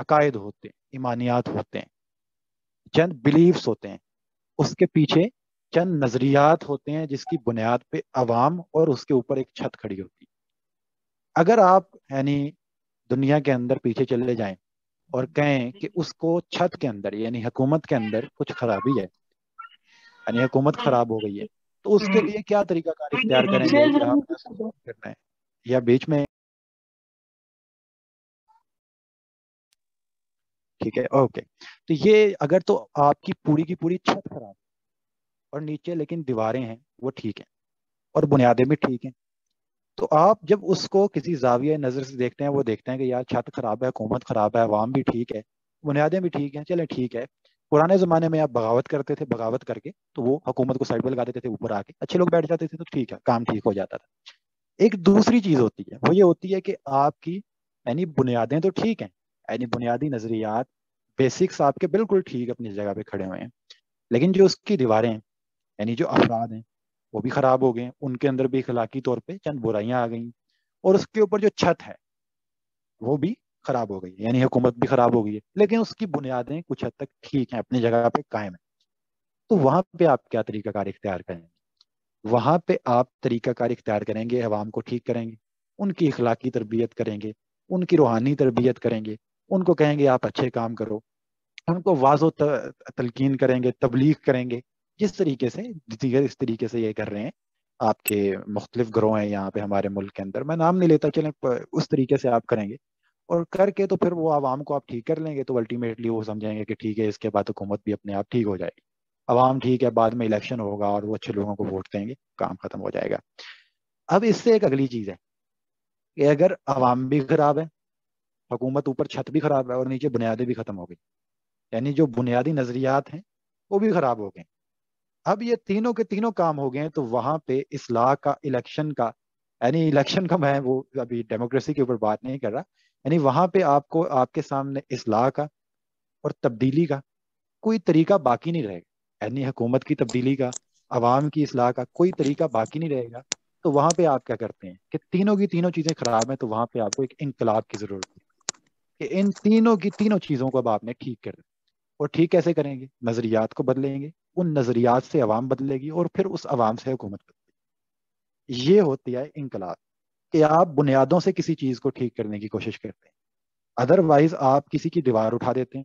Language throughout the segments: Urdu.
عقائد ہوتے ہیں، ایمانیات ہوتے ہیں، چند بلیفس ہوتے ہیں، اس کے پیچھے چند نظریات ہوتے ہیں جس کی بنیاد پہ عوام اور اس کے اوپر ایک چھت کھڑی ہوتی ہے. اگر آپ یعنی دنیا کے اندر پیچھے چلے جائیں اور کہیں کہ اس کو چھت کے اندر یعنی حکومت کے اندر کچھ خرابی ہے، یعنی حکومت خراب ہو گئی ہے، تو اس کے لیے کیا طریقہ کار اختیار کریں گے کہ آپ ایسا کرنا ہے یا بیچ میں. ٹھیک ہے، اوکے. تو یہ اگر تو آپ کی پوری چھت خراب اور نیچے لیکن دیواریں ہیں وہ ٹھیک ہیں اور بنیادیں بھی ٹھیک ہیں، تو آپ جب اس کو کسی زاویہ نظر سے دیکھتے ہیں، وہ دیکھتے ہیں کہ یار چھت خراب ہے، حکومت خراب ہے، عوام بھی ٹھیک ہے، بنیادیں بھی ٹھیک ہیں، چلیں ٹھیک ہے. پرانے زمانے میں آپ بغاوت کرتے تھے، بغاوت کر کے تو وہ حکومت کو سائڈ پہ لگا دیتے تھے، اوپر آ کے اچھے لوگ بیٹھ جاتے تھے، تو ٹھیک ہے، کام ٹھیک ہو جاتا تھا. ایک دوسری چیز ہوتی ہے، وہ یہ ہوتی ہے کہ آپ کی یعنی بنیادیں تو ٹھیک ہیں، یعنی بنیادی نظریات، بیسکس آپ کے بالکل ٹھیک اپنی جگہ پہ کھڑے ہوئے ہیں، لیکن جو اس کی دیواریں ہیں یعنی جو افراد ہیں وہ بھی خراب ہو گئے ہیں، ان کے اندر بھی اخلاقی طور پہ چند برائیاں آ گئی ہیں، اور اس کے اوپر جو چھت ہے وہ بھی خراب ہو گئی ہے، یعنی حکومت بھی خراب ہو گئی ہے، لیکن اس کی بنیادیں کچھ حد تک ٹھیک ہیں، اپنی جگہ پہ قائم ہیں. تو وہاں پہ آپ کیا طریقہ کار اختیار کریں گے؟ وہاں پہ آپ طریقہ کار اختیار کریں گے، عوام کو ٹھیک کریں گے، ان کی اخلاقی تربیت کریں گے، ان کی روحانی تربیت کریں گے، ان کو کہیں گے آپ اچھے کام کرو، ان کو واضح تلقین کریں گے، تبلیغ کریں گے، جس طریقے سے دیگر اس طریقے سے یہ کر رہے ہیں آپ کے مختلف گروہ ہیں یہاں پہ ہمارے ملک کے اندر، میں نام نہیں لیتا، چلیں اس طریقے سے آپ کریں گے اور کر کے تو پھر وہ عوام کو آپ ٹھیک کر لیں گے، تو الٹیمیٹلی وہ سمجھیں گے کہ ٹھیک ہے، اس کے بعد حکومت بھی اپنے آپ ٹھیک ہو جائے گی، عوام ٹھیک ہے، بعد میں الیکشن ہوگا اور وہ اچھے لوگوں کو ووٹ دیں گے، کام ختم ہو جائے گا. اب اس سے ایک اگلی چیز ہے کہ اگر عوام بھی خراب ہے، حکومت اوپر چھت بھی خراب ہے اور نیچے بنیادیں بھی ختم ہو گئی، یعنی جو بنیادی نظریات ہیں وہ بھی خراب ہو گئے، اب یہ تینوں کے تینوں کام ہو گئے ہیں، تو وہاں پہ اصلاح کا، الیکشن کا، یعنی الیکشن کا میں وہ ابھی ڈیموکریسی کے اوپر بات نہیں کر رہا، یعنی وہاں پہ آپ کو آپ کے سامنے اصلاح کا اور تبدیلی کا کوئی طریقہ باقی نہیں رہے گا، یعنی حکومت کی تبدیلی کا، عوام کی اصلاح کا کوئی طریقہ باقی نہیں رہے گا. تو وہاں پہ آپ کیا کرتے ہیں کہ تینوں کی تینوں چیزیں خراب ہیں، تو وہاں پہ آپ کو ایک انقلاب کی ضرورت ہے کہ ان تینوں کی تینوں چیزوں کو اب آپ نے ٹھیک کر دیا. اور ٹھیک کیسے کریں گے؟ نظریات کو بدلیں گے، ان نظریات سے عوام بدلے گی اور پھر اس عوام سے حکومت بدلے گی. یہ ہوتی ہے انقلاب، کہ آپ بنیادوں سے کسی چیز کو ٹھیک کرنے کی کوشش کرتے ہیں. ادروائز آپ کسی کی دیوار اٹھا دیتے ہیں،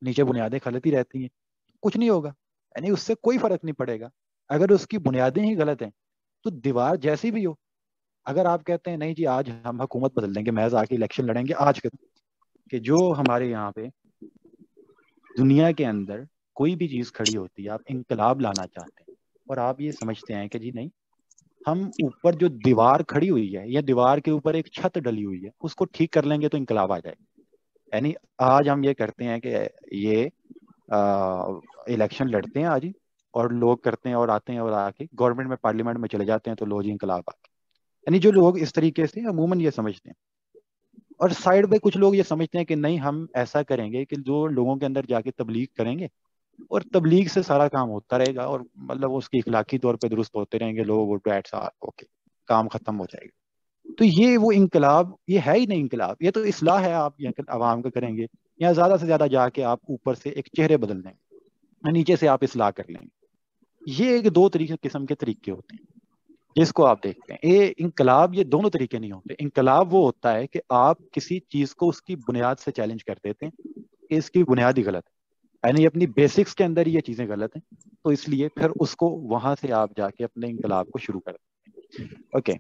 نیچے بنیادیں خلط ہی رہتی ہیں، کچھ نہیں ہوگا، یعنی اس سے کوئی فرق نہیں پڑے گا. اگر اس کی بنیادیں ہی غلط ہیں تو دیوار جیسی بھی ہو، اگر آپ کہتے ہیں نہیں جی آج ہم حکومت بدل دیں گے، محض آ کے الیکشن لڑیں گے آج کے، کہ جو ہمارے یہاں پہ دنیا کے اندر کوئی بھی چیز کھڑی ہوتی ہے، آپ انقلاب لانا چاہتے ہیں اور آپ یہ سمجھتے ہیں کہ جی نہیں، ہم اوپر جو دیوار کھڑی ہوئی ہے یا دیوار کے اوپر ایک چھت ڈلی ہوئی ہے اس کو ٹھیک کر لیں گے تو انقلاب آ جائے گا. یعنی آج ہم یہ کرتے ہیں کہ یہ الیکشن لڑتے ہیں آج ہی، اور لوگ کرتے ہیں اور آتے ہیں اور آ کے گورنمنٹ میں، پارلیمنٹ میں چلے جاتے ہیں، تو لو جی انقلاب آ گیا. یعنی جو لوگ اس طریقے سے عموماً یہ سمجھتے ہیں، اور سائڈ پہ کچھ لوگ یہ سمجھتے ہیں کہ نہیں ہم ایسا کریں گے کہ جو لوگوں کے اندر جا کے تبلیغ کریں گے اور تبلیغ سے سارا کام ہوتا رہے گا، اور مطلب اس کی اخلاقی طور پہ درست ہوتے رہیں گے لوگ، وہ ڈیٹ سا اوکے، کام ختم ہو جائے گا. تو یہ وہ انقلاب یہ ہے ہی نہیں، انقلاب یہ تو اصلاح ہے، آپ یہ عوام کا کریں گے، یا زیادہ سے زیادہ جا کے آپ اوپر سے ایک چہرے بدل دیں گے، نیچے سے آپ اصلاح کر لیں گے. یہ ایک دو طریقے قسم کے طریقے ہوتے ہیں جس کو آپ دیکھتے ہیں. یہ انقلاب، یہ دونوں طریقے نہیں ہوتے. انقلاب وہ ہوتا ہے کہ آپ کسی چیز کو اس کی بنیاد سے چیلنج کر دیتے ہیں کہ اس کی بنیاد ہی غلط ہے، یعنی اپنی بیسکس کے اندر یہ چیزیں غلط ہیں، تو اس لیے پھر اس کو وہاں سے آپ جا کے اپنے انقلاب کو شروع کرتے ہیں. اوکے،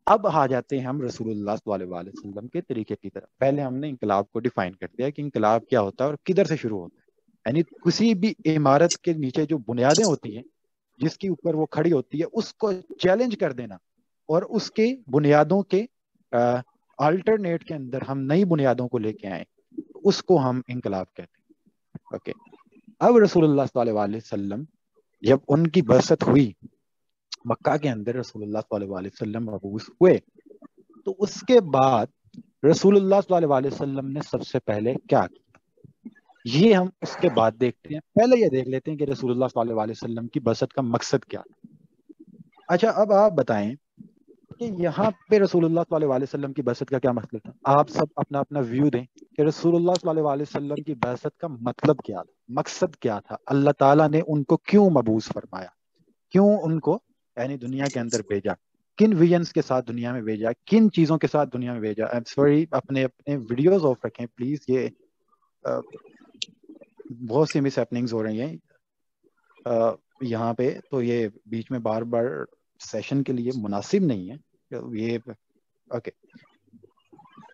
اب آ جاتے ہیں ہم رسول اللہ صلی اللہ علیہ وسلم کے طریقے کی طرف. پہلے ہم نے انقلاب کو ڈیفائن کر دیا کہ انقلاب کیا ہوتا ہے اور کدھر سے شروع ہوتا ہے. یعنی کسی بھی عمارت کے نیچے جو بنیادیں ہوتی ہیں، جس کے اوپر وہ کھڑی ہوتی ہے، اس کو چیلنج کر دینا اور اس کے بنیادوں کے آلٹرنیٹ کے اندر ہم نئی بنیادوں کو لے کے آئیں، اس کو ہم انقلاب کہتے ہیں. اوکے، اب رسول اللہ صلی اللہ علیہ وسلم جب ان کی بعثت ہوئی مکہ کے اندر، رسول اللہ صلی اللہ علیہ وسلم مبعوث ہوئے، تو اس کے بعد رسول اللہ صلی اللہ علیہ وسلم نے سب سے پہلے کیا کیا، یہ ہم اس کے بعد دیکھتے ہیں. پہلے یہ دیکھ لیتے ہیں کہ رسول اللہ صلی اللہ علیہ وسلم کی بعثت کا مقصد کیا تھا. اچھا، اب آپ بتائیں کہ یہاں پہ رسول اللہ صلی اللہ علیہ وسلم کی بعثت کا کیا مطلب تھا. آپ سب اپنا اپنا ویو دیں کہ رسول اللہ صلی اللہ علیہ وسلم کی بعثت کا مطلب کیا تھا, مقصد کیا تھا, اللہ تعالیٰ نے ان کو کیوں مبعوث فرمایا, کیوں ان کو یعنی دنیا کے اندر بھیجا, کن ویژنس کے ساتھ دنیا میں بھیجا, کن چیزوں کے ساتھ دنیا میں بھیجا. سوری, اپنے اپنے ویڈیوز آف رکھیں پلیز, یہ بہت سی مس ہیپننگز ہو رہی ہیں یہاں پہ, تو یہ بیچ میں بار بار سیشن کے لیے مناسب نہیں ہے یہ. اوکے,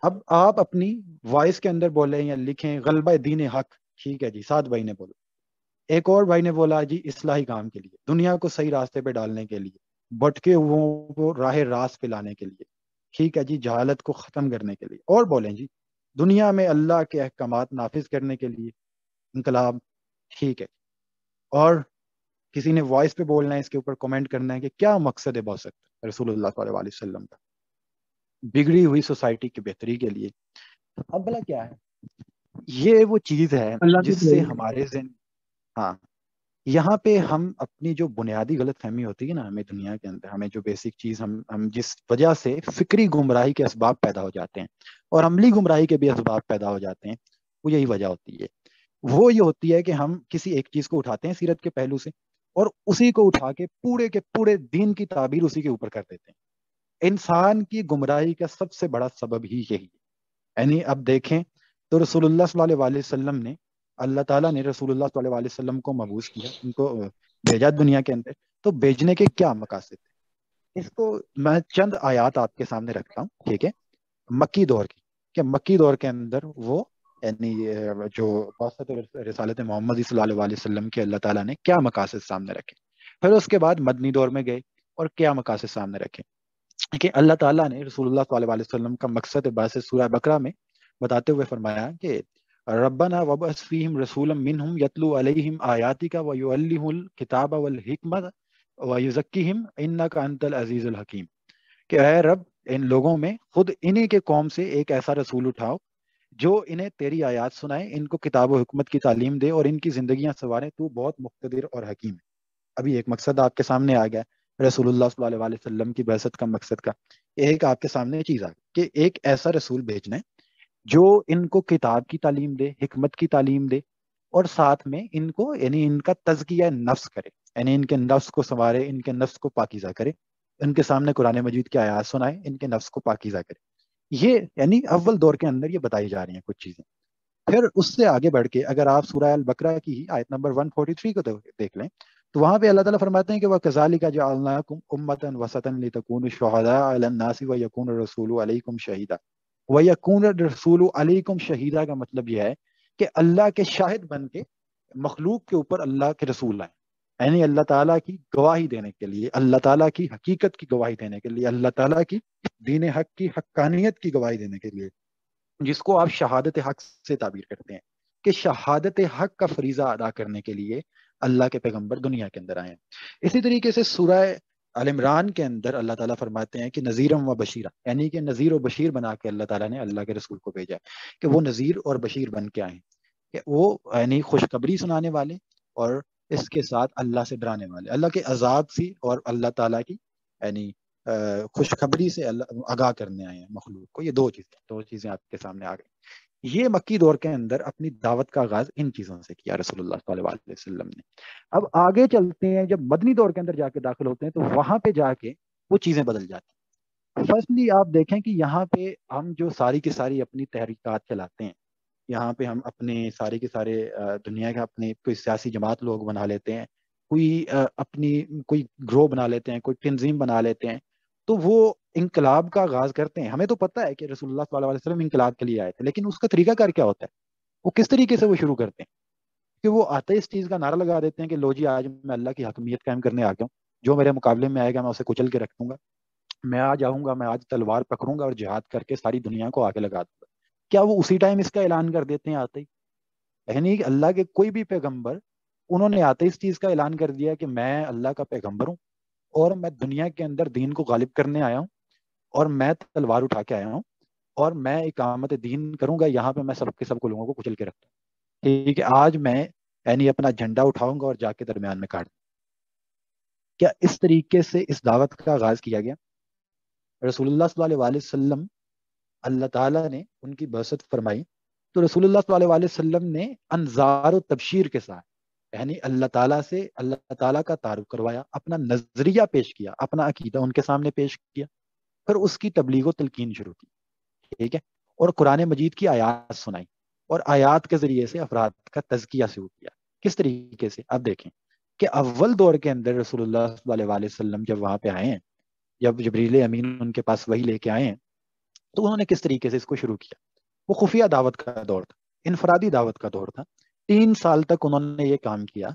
اب آپ اپنی وائس کے اندر بولیں یا لکھیں غلبہ دین حق, ٹھیک ہے جی, سعد بھائی نے بولا. ایک اور بھائی نے بولا جی اصلاحی کام کے لیے, دنیا کو صحیح راستے پہ ڈالنے کے لیے, بھٹکے ہوئوں کو راہ راست پہ لانے کے لیے, ٹھیک ہے جی, جہالت کو ختم کرنے کے لیے. اور بولیں جی دنیا میں اللہ کے احکامات نافذ کرنے کے لیے انقلاب, ٹھیک ہے. اور کسی نے وائس پہ بولنا ہے, اس کے اوپر کمنٹ کرنا ہے کہ کیا مقصد ہے بہت رسول اللہ صلی اللہ علیہ وسلم کا بگڑی ہوئی سوسائٹی کی بہتری کے لیے. اب بلا کیا ہے, یہ وہ چیز ہے اللہ جس کی سے پڑھائی۔ ہمارے ذہن, ہاں, یہاں پہ ہم اپنی جو بنیادی غلط فہمی ہوتی ہے نا ہمیں دنیا کے اندر, ہمیں جو بیسک چیز ہم جس وجہ سے فکری گمراہی کے اسباب پیدا ہو جاتے ہیں اور عملی گمراہی کے بھی اسباب پیدا ہو جاتے ہیں, وہ یہی وجہ ہوتی ہے. وہ یہ ہوتی ہے کہ ہم کسی ایک چیز کو اٹھاتے ہیں سیرت کے پہلو سے اور اسی کو اٹھا کے پورے دین کی تعبیر اسی کے اوپر کر دیتے ہیں. انسان کی گمراہی کا سب سے بڑا سبب ہی یہی ہے. یعنی اب دیکھیں تو رسول اللہ صلی اللہ علیہ وسلم نے, اللہ تعالیٰ نے رسول اللہ صلی اللہ علیہ وسلم کو مبعوث کیا, ان کو بھیجا دنیا کے اندر, تو بھیجنے کے کیا مقاصد تھے. اس کو میں چند آیات آپ کے سامنے رکھتا ہوں, ٹھیک ہے, مکی دور کی, کہ مکی دور کے اندر وہ یعنی جو واسطہ رسالت محمد صلی اللہ علیہ وسلم کے اللہ تعالیٰ نے کیا مقاصد سامنے رکھے. پھر اس کے بعد مدنی دور میں گئے اور کیا مقاصد سامنے رکھے, کہ اللہ تعالیٰ نے رسول اللہ صلی اللہ علیہ وسلم کا مقصد بعثت سورہ بقرہ میں بتاتے ہوئے فرمایا کہ ربنا وبعث فیہم رسولا منہم یتلو علیہم آیاتک ویعلمہم الکتاب والحکمت ویزکیہم انک انت العزیز الحکیم. کہ اے رب ان لوگوں میں خود انہی کے قوم سے ایک ایسا رسول اٹھاؤ جو انہیں تیری آیات سنائے, ان کو کتاب و حکمت کی تعلیم دے اور ان کی زندگیاں سنوارے, تو بہت مقتدر اور حکیم ہے. ابھی ایک مقصد آپ کے سامنے آ گیا رسول اللہ صلی اللہ علیہ وسلم کی بعثت کا مقصد کا, ایک آپ کے سامنے چیز آ گئی کہ ایک ایسا رسول بھیجنا ہے جو ان کو کتاب کی تعلیم دے, حکمت کی تعلیم دے, اور ساتھ میں ان کو یعنی ان کا تزکیہ نفس کرے, یعنی ان کے نفس کو سنوارے, ان کے نفس کو پاکیزہ کرے, ان کے سامنے قرآن مجید کی آیات سنائے, ان کے نفس کو پاکیزہ کرے. یہ یعنی اول دور کے اندر یہ بتائی جا رہی ہیں کچھ چیزیں. پھر اس سے آگے بڑھ کے اگر آپ سورہ البقرہ کی ہی آیت نمبر 143 کو دیکھ لیں تو وہاں پہ اللہ تعالیٰ فرماتے ہیں کہ وَكَذَلِكَ جَعَلْنَاكُمْ أُمَّةً وَسَطًا لِتَكُونُوا شُهَدَاءَ عَلَى النَّاسِ وَيَكُونَ الرَّسُولُ عَلَيْكُمْ شَهِيدًا. وَيَكُونَ الرَّسُولُ عَلَيْكُمْ شَهِيدًا کا مطلب یہ ہے کہ اللہ کے شاہد بن کے مخلوق کے اوپر اللہ کے رسول آئے, یعنی اللہ تعالیٰ کی گواہی دینے کے لیے, اللہ تعالیٰ کی حقیقت کی گواہی دینے کے لیے, اللہ تعالیٰ کی دین حق کی حقانیت کی گواہی دینے کے لیے, جس کو آپ شہادت حق سے تعبیر کرتے ہیں, کہ شہادت حق کا فریضہ ادا کرنے کے لیے اللہ کے پیغمبر دنیا کے اندر آئے ہیں. اسی طریقے سے سورہ آل عمران کے اندر اللہ تعالیٰ فرماتے ہیں کہ نذیرم و بشیرہ, یعنی کہ نذیر و بشیر بنا کے اللہ تعالیٰ نے اللہ کے رسول کو بھیجا ہے کہ وہ نذیر اور بشیر بن کے آئے ہیں, کہ وہ یعنی خوشخبری سنانے والے اور اس کے ساتھ اللہ سے ڈرانے والے, اللہ کے عذاب سے اور اللہ تعالیٰ کی یعنی خوشخبری سے اللہ آگاہ کرنے آئے ہیں مخلوق کو. یہ دو چیزیں آپ کے سامنے آ گئی. یہ مکی دور کے اندر اپنی دعوت کا آغاز ان چیزوں سے کیا رسول اللہ صلی اللہ علیہ وسلم نے. اب آگے چلتے ہیں, جب مدنی دور کے اندر جا کے داخل ہوتے ہیں تو وہاں پہ جا کے وہ چیزیں بدل جاتی ہیں. فرسٹلی آپ دیکھیں کہ یہاں پہ ہم جو ساری کی ساری اپنی تحریکات چلاتے ہیں, یہاں پہ ہم اپنے سارے کے سارے دنیا کے اپنے کوئی سیاسی جماعت لوگ بنا لیتے ہیں, کوئی اپنی کوئی گروہ بنا لیتے ہیں, کوئی تنظیم بنا لیتے ہیں, تو وہ انقلاب کا آغاز کرتے ہیں. ہمیں تو پتہ ہے کہ رسول اللہ صلی اللہ علیہ وسلم انقلاب کے لیے آئے تھے, لیکن اس کا طریقہ کار کیا ہوتا ہے, وہ کس طریقے سے وہ شروع کرتے ہیں, کہ وہ آتے اس چیز کا نعرہ لگا دیتے ہیں کہ لو جی آج میں اللہ کی حکمیت قائم کرنے آ گیا ہوں, جو میرے مقابلے میں آئے گا میں اسے کچل کے رکھ دوں گا, میں آ جاؤں گا, میں آج تلوار پکڑوں گا اور جہاد کر کے ساری دنیا کو آگے لگا دوں گا. کیا وہ اسی ٹائم اس کا اعلان کر دیتے ہیں آتے ہی؟ یعنی کہ اللہ کے کوئی بھی پیغمبر انہوں نے آتے اس چیز کا اعلان کر دیا کہ میں اللہ کا پیغمبر ہوں اور میں دنیا کے اندر دین کو غالب کرنے آیا ہوں اور میں تلوار اٹھا کے آیا ہوں اور میں اقامت دین کروں گا, یہاں پہ میں سب کے سب کو لوگوں کو کچل کے رکھتا ہوں, ٹھیک ہے, آج میں یعنی اپنا جھنڈا اٹھاؤں گا اور جا کے درمیان میں کاٹ دوں. کیا اس طریقے سے اس دعوت کا آغاز کیا گیا؟ رسول اللہ صلی اللہ علیہ وسلم اللہ تعالیٰ نے ان کی بعثت فرمائی تو رسول اللہ صلی اللہ علیہ وسلم نے انذار و تبشیر کے ساتھ یعنی اللہ تعالیٰ سے اللہ تعالیٰ کا تعارف کروایا، اپنا نظریہ پیش کیا، اپنا عقیدہ ان کے سامنے پیش کیا، پھر اس کی تبلیغ و تلقین شروع کی، ٹھیک ہے، اور قرآن مجید کی آیات سنائی اور آیات کے ذریعے سے افراد کا تزکیہ شروع کیا۔ کس طریقے سے؟ اب دیکھیں کہ اول دور کے اندر رسول اللہ صلی اللہ علیہ وسلم جب وہاں پہ آئے ہیں، جب جبریل امین ان کے پاس وحی لے کے آئے ہیں، تو انہوں نے کس طریقے سے اس کو شروع کیا؟ وہ خفیہ دعوت کا دور تھا، انفرادی دعوت کا دور تھا۔ 3 سال تک انہوں نے یہ کام کیا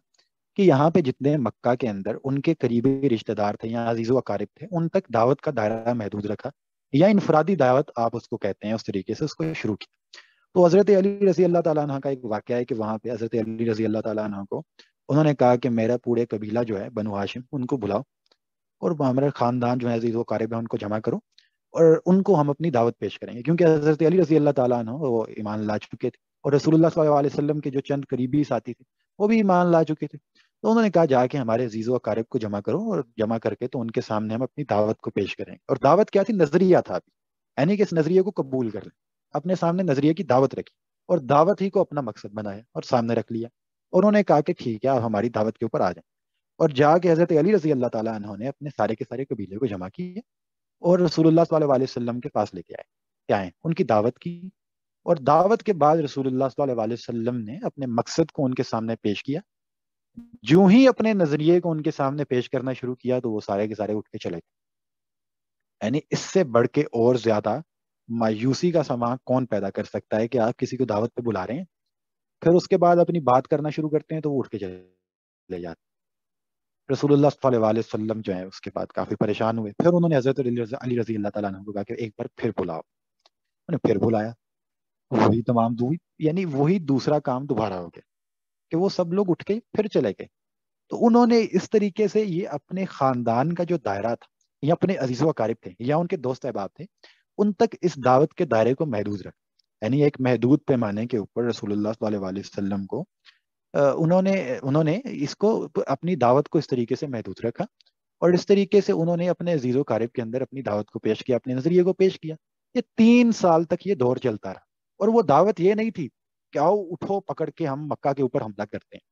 کہ یہاں پہ جتنے مکہ کے اندر ان کے قریبی رشتہ دار تھے یا عزیز و اقارب تھے، ان تک دعوت کا دائرہ محدود رکھا، یا انفرادی دعوت آپ اس کو کہتے ہیں، اس طریقے سے اس کو شروع کیا۔ تو حضرت علی رضی اللہ تعالیٰ عنہ کا ایک واقعہ ہے کہ وہاں پہ حضرت علی رضی اللہ تعالیٰ عنہ کو انہوں نے کہا کہ میرا پورے قبیلہ جو ہے بنو ہاشم، ان کو بلاؤ اور ہمارے خاندان جو ہے عزیز و اقارب ہیں ان کو جمع کرو اور ان کو ہم اپنی دعوت پیش کریں گے، کیونکہ حضرت علی رضی اللہ تعالیٰ عنہ وہ ایمان لا چکے تھے اور رسول اللہ صلی اللہ علیہ وسلم کے جو چند قریبی ساتھی تھے وہ بھی ایمان لا چکے تھے۔ تو انہوں نے کہا جا کے ہمارے عزیز و اقارب کو جمع کرو اور جمع کر کے تو ان کے سامنے ہم اپنی دعوت کو پیش کریں گے۔ اور دعوت کیا تھی؟ نظریہ تھا ابھی، یعنی کہ اس نظریے کو قبول کر لیں، اپنے سامنے نظریے کی دعوت رکھی اور دعوت ہی کو اپنا مقصد بنایا اور سامنے رکھ لیا، اور انہوں نے کہا کہ ٹھیک ہے آپ ہماری دعوت کے اوپر آ جائیں، اور جا کے حضرت علی رضی اللہ تعالیٰ عنہ نے اپنے سارے کے سارے قبیلے کو جمع کیے اور رسول اللہ صلی اللہ علیہ وسلم کے پاس لے کے آئے، کیا آئے ان کی دعوت کی، اور دعوت کے بعد رسول اللہ صلی اللہ علیہ وسلم نے اپنے مقصد کو ان کے سامنے پیش کیا۔ جو ہی اپنے نظریے کو ان کے سامنے پیش کرنا شروع کیا تو وہ سارے کے سارے اٹھ کے چلے گئے۔ یعنی اس سے بڑھ کے اور زیادہ مایوسی کا سما کون پیدا کر سکتا ہے کہ آپ کسی کو دعوت پہ بلا رہے ہیں، پھر اس کے بعد اپنی بات کرنا شروع کرتے ہیں تو وہ اٹھ کے چلے جاتے ہیں۔ رسول اللہ صلی اللہ علیہ وسلم جو ہے اس کے بعد کافی پریشان ہوئے، پھر انہوں نے حضرت علی رضی اللہ تعالیٰ عنہ کو کہا کہ ایک بار پھر بلاؤ، انہوں نے پھر بلایا، وہی تمام یعنی وہی دوسرا کام دوبارہ ہو گیا کہ وہ سب لوگ اٹھ کے پھر چلے گئے۔ تو انہوں نے اس طریقے سے یہ اپنے خاندان کا جو دائرہ تھا یا اپنے عزیز و اقارب تھے یا ان کے دوست احباب تھے ان تک اس دعوت کے دائرے کو محدود رکھا، یعنی ایک محدود پیمانے کے اوپر رسول اللہ صلی اللہ علیہ وسلم کو انہوں نے اس کو اپنی دعوت کو اس طریقے سے محدود رکھا، اور اس طریقے سے انہوں نے اپنے عزیز و اقارب کے اندر اپنی دعوت کو پیش کیا، اپنے نظریے کو پیش کیا۔ یہ 3 سال تک یہ دور چلتا رہا، اور وہ دعوت یہ نہیں تھی کہ آؤ اٹھو پکڑ کے ہم مکہ کے اوپر حملہ کرتے ہیں،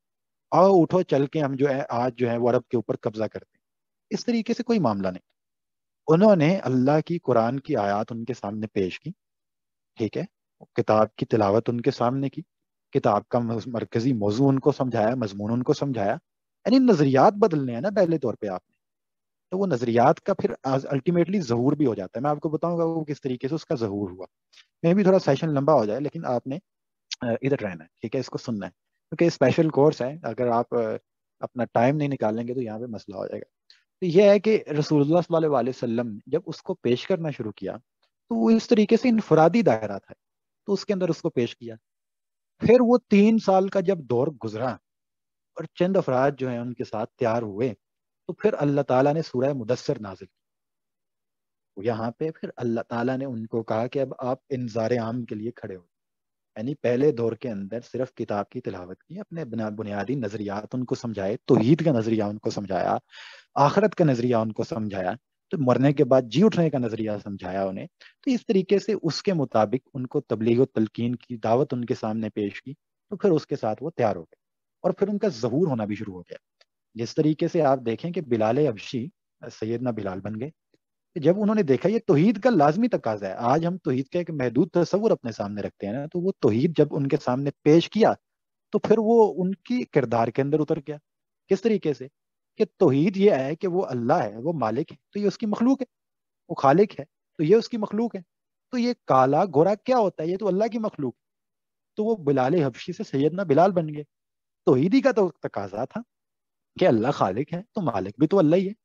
آؤ اٹھو چل کے ہم جو ہے آج جو ہے وہ عرب کے اوپر قبضہ کرتے ہیں، اس طریقے سے کوئی معاملہ نہیں۔ انہوں نے اللہ کی قرآن کی آیات ان کے سامنے پیش کی، ٹھیک ہے، کتاب کی تلاوت ان کے سامنے کی، کتاب کا مرکزی موضوع ان کو سمجھایا، مضمون ان کو سمجھایا، یعنی نظریات بدلنے ہیں نا پہلے طور پہ آپ نے، تو وہ نظریات کا پھر الٹیمیٹلی ظہور بھی ہو جاتا ہے۔ میں آپ کو بتاؤں گا وہ کس طریقے سے اس کا ظہور ہوا، میں بھی تھوڑا سیشن لمبا ہو جائے لیکن آپ نے ادھر رہنا ہے، ٹھیک ہے، اس کو سننا ہے کیونکہ اسپیشل کورس ہے، اگر آپ اپنا ٹائم نہیں نکالیں گے تو یہاں پہ مسئلہ ہو جائے گا۔ تو یہ ہے کہ رسول اللہ صلی اللہ علیہ وسلم نے جب اس کو پیش کرنا شروع کیا تو وہ اس طریقے سے انفرادی دائرہ تھا، تو اس کے اندر اس کو پیش کیا۔ پھر وہ 3 سال کا جب دور گزرا اور چند افراد جو ہیں ان کے ساتھ تیار ہوئے تو پھر اللہ تعالیٰ نے سورہ مدثر نازل کی۔ یہاں پہ پھر اللہ تعالیٰ نے ان کو کہا کہ اب آپ انذار عام کے لیے کھڑے ہو، یعنی پہلے دور کے اندر صرف کتاب کی تلاوت کی، اپنے بنیادی نظریات ان کو سمجھائے، توحید کا نظریہ ان کو سمجھایا، آخرت کا نظریہ ان کو سمجھایا، تو مرنے کے بعد جی اٹھنے کا نظریہ سمجھایا انہیں، تو اس طریقے سے اس کے مطابق ان کو تبلیغ و تلقین کی دعوت ان کے سامنے پیش کی، تو پھر اس کے ساتھ وہ تیار ہو گئے اور پھر ان کا ظہور ہونا بھی شروع ہو گیا۔ جس طریقے سے آپ دیکھیں کہ بلال حبشی سیدنا بلال بن گئے، جب انہوں نے دیکھا یہ توحید کا لازمی تقاضا ہے، آج ہم توحید کا ایک محدود تصور اپنے سامنے رکھتے ہیں نا، تو وہ توحید جب ان کے سامنے پیش کیا تو پھر وہ ان کی کردار کے اندر اتر گیا۔ کس طریقے سے؟ کہ توحید یہ ہے کہ وہ اللہ ہے، وہ مالک ہے تو یہ اس کی مخلوق ہے، وہ خالق ہے تو یہ اس کی مخلوق ہے، تو یہ کالا گورا کیا ہوتا ہے؟ یہ تو اللہ کی مخلوق ہے۔ تو وہ بلال حبشی سے سیدنا بلال بن گئے۔ توحیدی کا تو تقاضا تھا کہ اللہ خالق ہے تو مالک بھی تو اللہ ہی ہے،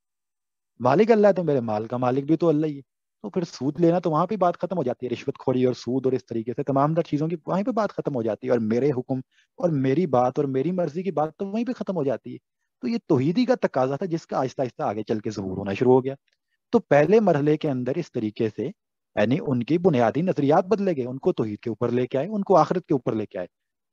مالک اللہ ہے تو میرے مال کا مالک بھی تو اللہ ہی ہے۔ تو پھر سود لینا تو وہاں پہ بات ختم ہو جاتی ہے، رشوت خوری اور سود اور اس طریقے سے تمام تر چیزوں کی وہیں پہ بات ختم ہو جاتی ہے، اور میرے حکم اور میری بات اور میری مرضی کی بات تو وہیں پہ ختم ہو جاتی ہے۔ تو یہ توحیدی کا تقاضا تھا جس کا آہستہ آہستہ آگے چل کے ظہور ہونا شروع ہو گیا۔ تو پہلے مرحلے کے اندر اس طریقے سے یعنی ان کی بنیادی نظریات بدلے گئے، ان کو توحید کے اوپر لے کے آئے، ان کو آخرت کے اوپر لے کے آئے۔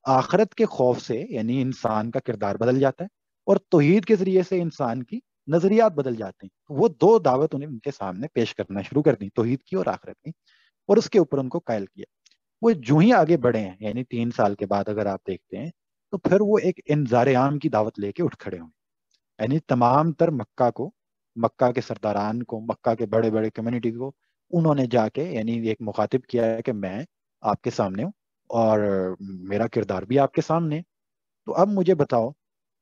آخرت کے خوف سے یعنی انسان کا کردار بدل جاتا ہے، اور توحید کے ذریعے سے انسان کی نظریات بدل جاتے ہیں. وہ دو دعوت انہیں ان کے سامنے پیش کرنا شروع کر دی, توحید کی اور آخرت کی, اور اس کے اوپر ان کو قائل کیا. وہ جو ہی آگے بڑھے ہیں, یعنی 3 سال کے بعد اگر آپ دیکھتے ہیں, تو پھر وہ ایک انذار عام کی دعوت لے کے اٹھ کھڑے ہوئے. یعنی تمام تر مکہ کو, مکہ کے سرداران کو, مکہ کے بڑے بڑے کمیونٹی کو انہوں نے جا کے یعنی ایک مخاطب کیا ہے کہ میں آپ کے سامنے ہوں اور میرا کردار بھی آپ کے سامنے ہے. تو اب مجھے بتاؤ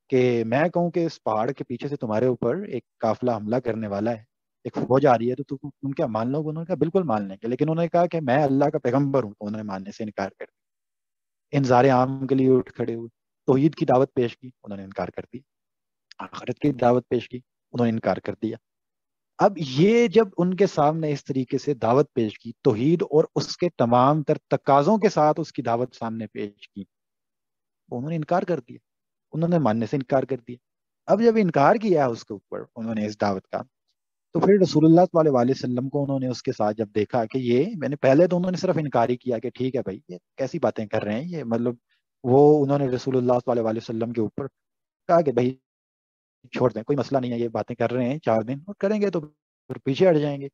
کہ میں کہوں کہ اس پہاڑ کے پیچھے سے تمہارے اوپر ایک قافلہ حملہ کرنے والا ہے, ایک فوج آ رہی ہے, تو تم کیا مان لو گے؟ انہوں نے کہا بالکل مان لیں گے. لیکن انہوں نے کہا کہ میں اللہ کا پیغمبر ہوں, تو انہوں نے ماننے سے انکار کر دیا. انذار عام کے لیے اٹھ کھڑے ہوئے, توحید کی دعوت پیش کی, انہوں نے انکار کر دی. آخرت کی دعوت پیش کی, انہوں نے انکار کر دیا. اب یہ جب ان کے سامنے اس طریقے سے دعوت پیش کی, توحید اور اس کے تمام تر تقاضوں کے ساتھ اس کی دعوت سامنے پیش کی, انہوں نے انکار کر دیا, انہوں نے ماننے سے انکار کر دیا. اب جب انکار کیا اس کے اوپر انہوں نے اس دعوت کا, تو پھر رسول اللہ صلی اللہ علیہ وسلم کو انہوں نے اس کے ساتھ جب دیکھا کہ یہ, میں نے پہلے تو انہوں نے صرف انکار ہی کیا کہ ٹھیک ہے بھائی یہ کیسی باتیں کر رہے ہیں یہ, مطلب وہ انہوں نے رسول اللہ صلی اللہ علیہ وسلم کے اوپر کہا کہ بھائی چھوڑ دیں, کوئی مسئلہ نہیں ہے, یہ باتیں کر رہے ہیں 4 دن اور کریں گے تو پھر پیچھے ہٹ جائیں گے.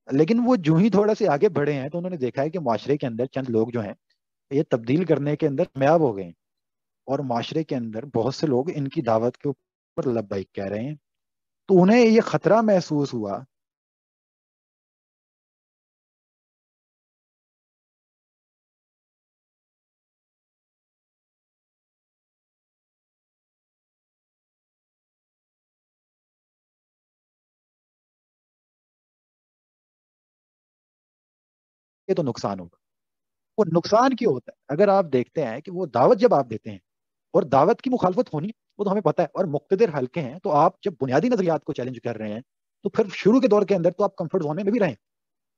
لیکن وہ جو ہی تھوڑا سے آگے بڑھے ہیں, تو انہوں نے دیکھا ہے کہ معاشرے کے اندر چند لوگ جو ہیں یہ تبدیل کرنے کے اندر کامیاب ہو گئے ہیں, اور معاشرے کے اندر بہت سے لوگ ان کی دعوت کے اوپر لبیک کہہ رہے ہیں. تو انہیں یہ خطرہ محسوس ہوا کہ تو نقصان ہوگا. وہ نقصان کیوں ہوتا ہے؟ اگر آپ دیکھتے ہیں کہ وہ دعوت جب آپ دیتے ہیں اور دعوت کی مخالفت ہونی وہ تو ہمیں پتہ ہے, اور مقتدر حلقے ہیں, تو آپ جب بنیادی نظریات کو چیلنج کر رہے ہیں تو پھر شروع کے دور کے اندر تو آپ کمفرٹ زون میں بھی رہیں,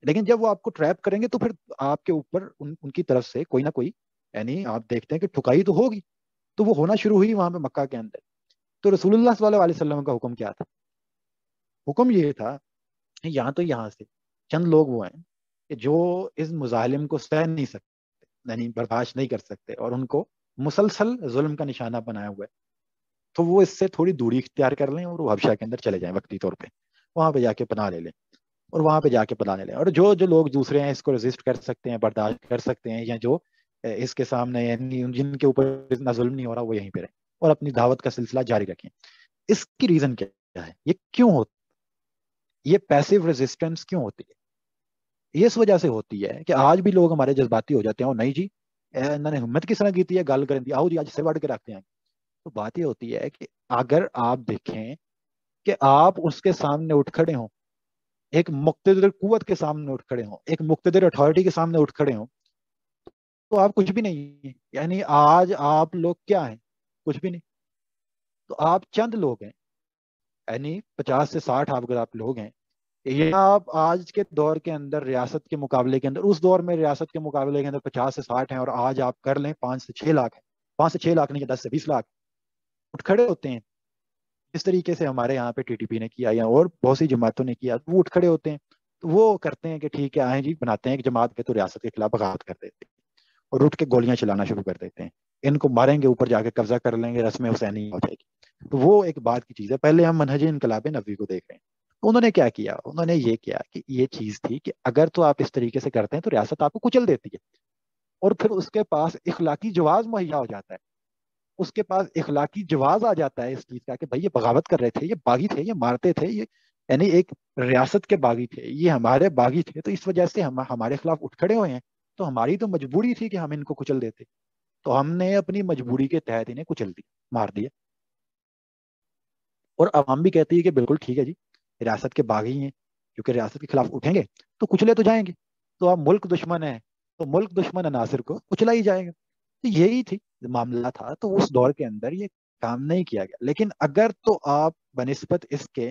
لیکن جب وہ آپ کو ٹریپ کریں گے تو پھر آپ کے اوپر ان کی طرف سے کوئی نہ کوئی, یعنی آپ دیکھتے ہیں کہ ٹھکائی تو ہوگی. تو وہ ہونا شروع ہوئی وہاں پہ مکہ کے اندر. تو رسول اللہ صلی اللہ علیہ وسلم کا حکم کیا تھا؟ حکم یہ تھا کہ یہاں سے چند لوگ وہ ہیں کہ جو اس مظالم کو سہ نہیں سکتے, یعنی برداشت نہیں کر سکتے, اور ان کو مسلسل ظلم کا نشانہ بنایا ہوا ہے, تو وہ اس سے تھوڑی دوری اختیار کر لیں اور وہ حبشہ کے اندر چلے جائیں وقتی طور پہ, وہاں پہ جا کے پناہ لے لیں, اور وہاں پہ جا کے پناہ لے لیں. اور جو جو لوگ دوسرے ہیں اس کو ریزسٹ کر سکتے ہیں, برداشت کر سکتے ہیں, یا جو اس کے سامنے یعنی جن کے اوپر اتنا ظلم نہیں ہو رہا, وہ یہیں پہ رہیں اور اپنی دعوت کا سلسلہ جاری رکھیں. اس کی ریزن کیا ہے, یہ کیوں ہوتا, یہ پیسو ریزسٹنس کیوں ہوتی ہے؟ یہ اس وجہ سے ہوتی ہے کہ آج بھی لوگ ہمارے جذباتی ہو جاتے ہیں, اور نہیں جی انہوں نے ہمت کس طرح کی تھی ہے گل کریں دی, آؤ جی آج سے بڑھ کے رکھتے ہیں. تو بات یہ ہوتی ہے کہ اگر آپ دیکھیں کہ آپ اس کے سامنے اٹھ کھڑے ہوں, ایک مقتدر قوت کے سامنے اٹھ کھڑے ہوں, ایک مقتدر اتھارٹی کے سامنے اٹھ کھڑے ہوں, تو آپ کچھ بھی نہیں ہیں. یعنی آج آپ لوگ کیا ہیں؟ کچھ بھی نہیں. تو آپ چند لوگ ہیں, یعنی 50 سے 60 اگر آپ لوگ ہیں, یہ آپ آج کے دور کے اندر ریاست کے مقابلے کے اندر, اس دور میں ریاست کے مقابلے کے اندر 50 سے 60 ہیں, اور آج آپ کر لیں 5 سے 6 لاکھ ہیں, 5 سے 6 لاکھ نہیں, 10 سے 20 لاکھ اٹھ کھڑے ہوتے ہیں. اس طریقے سے ہمارے یہاں پہ ٹی ٹی پی نے کیا, یا اور بہت سی جماعتوں نے کیا, وہ اٹھ کھڑے ہوتے ہیں. تو وہ کرتے ہیں کہ ٹھیک ہے آئیں جی بناتے ہیں ایک جماعت کے, تو ریاست کے خلاف بغاوت کر دیتے ہیں اور اٹھ کے گولیاں چلانا شروع کر دیتے ہیں, ان کو ماریں گے, اوپر جا کے قبضہ کر لیں گے, رسم حسینی ہو جائے گی. تو وہ ایک بات کی چیز ہے. پہلے ہم منہج انقلاب نبوی کو دیکھ رہے ہیں. تو انہوں نے کیا کیا, انہوں نے یہ کیا کہ یہ چیز تھی کہ اگر تو آپ اس طریقے سے کرتے ہیں تو ریاست آپ کو کچل دیتی ہے, اور پھر اس کے پاس اخلاقی جواز مہیا ہو جاتا ہے, اس کے پاس اخلاقی جواز آ جاتا ہے اس چیز کا کہ بھائی یہ بغاوت کر رہے تھے, یہ باغی تھے, یہ مارتے تھے, یہ یعنی ایک ریاست کے باغی تھے, یہ ہمارے باغی تھے, تو اس وجہ سے ہمارے خلاف اٹھ کھڑے ہوئے ہیں, تو ہماری تو مجبوری تھی کہ ہم ان کو کچل دیتے. تو ہم نے اپنی مجبوری کے تحت انہیں کچل دیا, مار دیا. اور اب ہم بھی کہتے ہیں کہ بالکل ٹھیک ہے جی, ریاست کے باغی ہیں, کیونکہ ریاست کے خلاف اٹھیں گے تو کچلے تو جائیں گے, تو اب ملک دشمن ہے تو ملک دشمن عناصر کو کچلا ہی جائے گا. تو یہی تھی معاملہ تھا. تو اس دور کے اندر یہ کام نہیں کیا گیا. لیکن اگر تو آپ بنسبت اس کے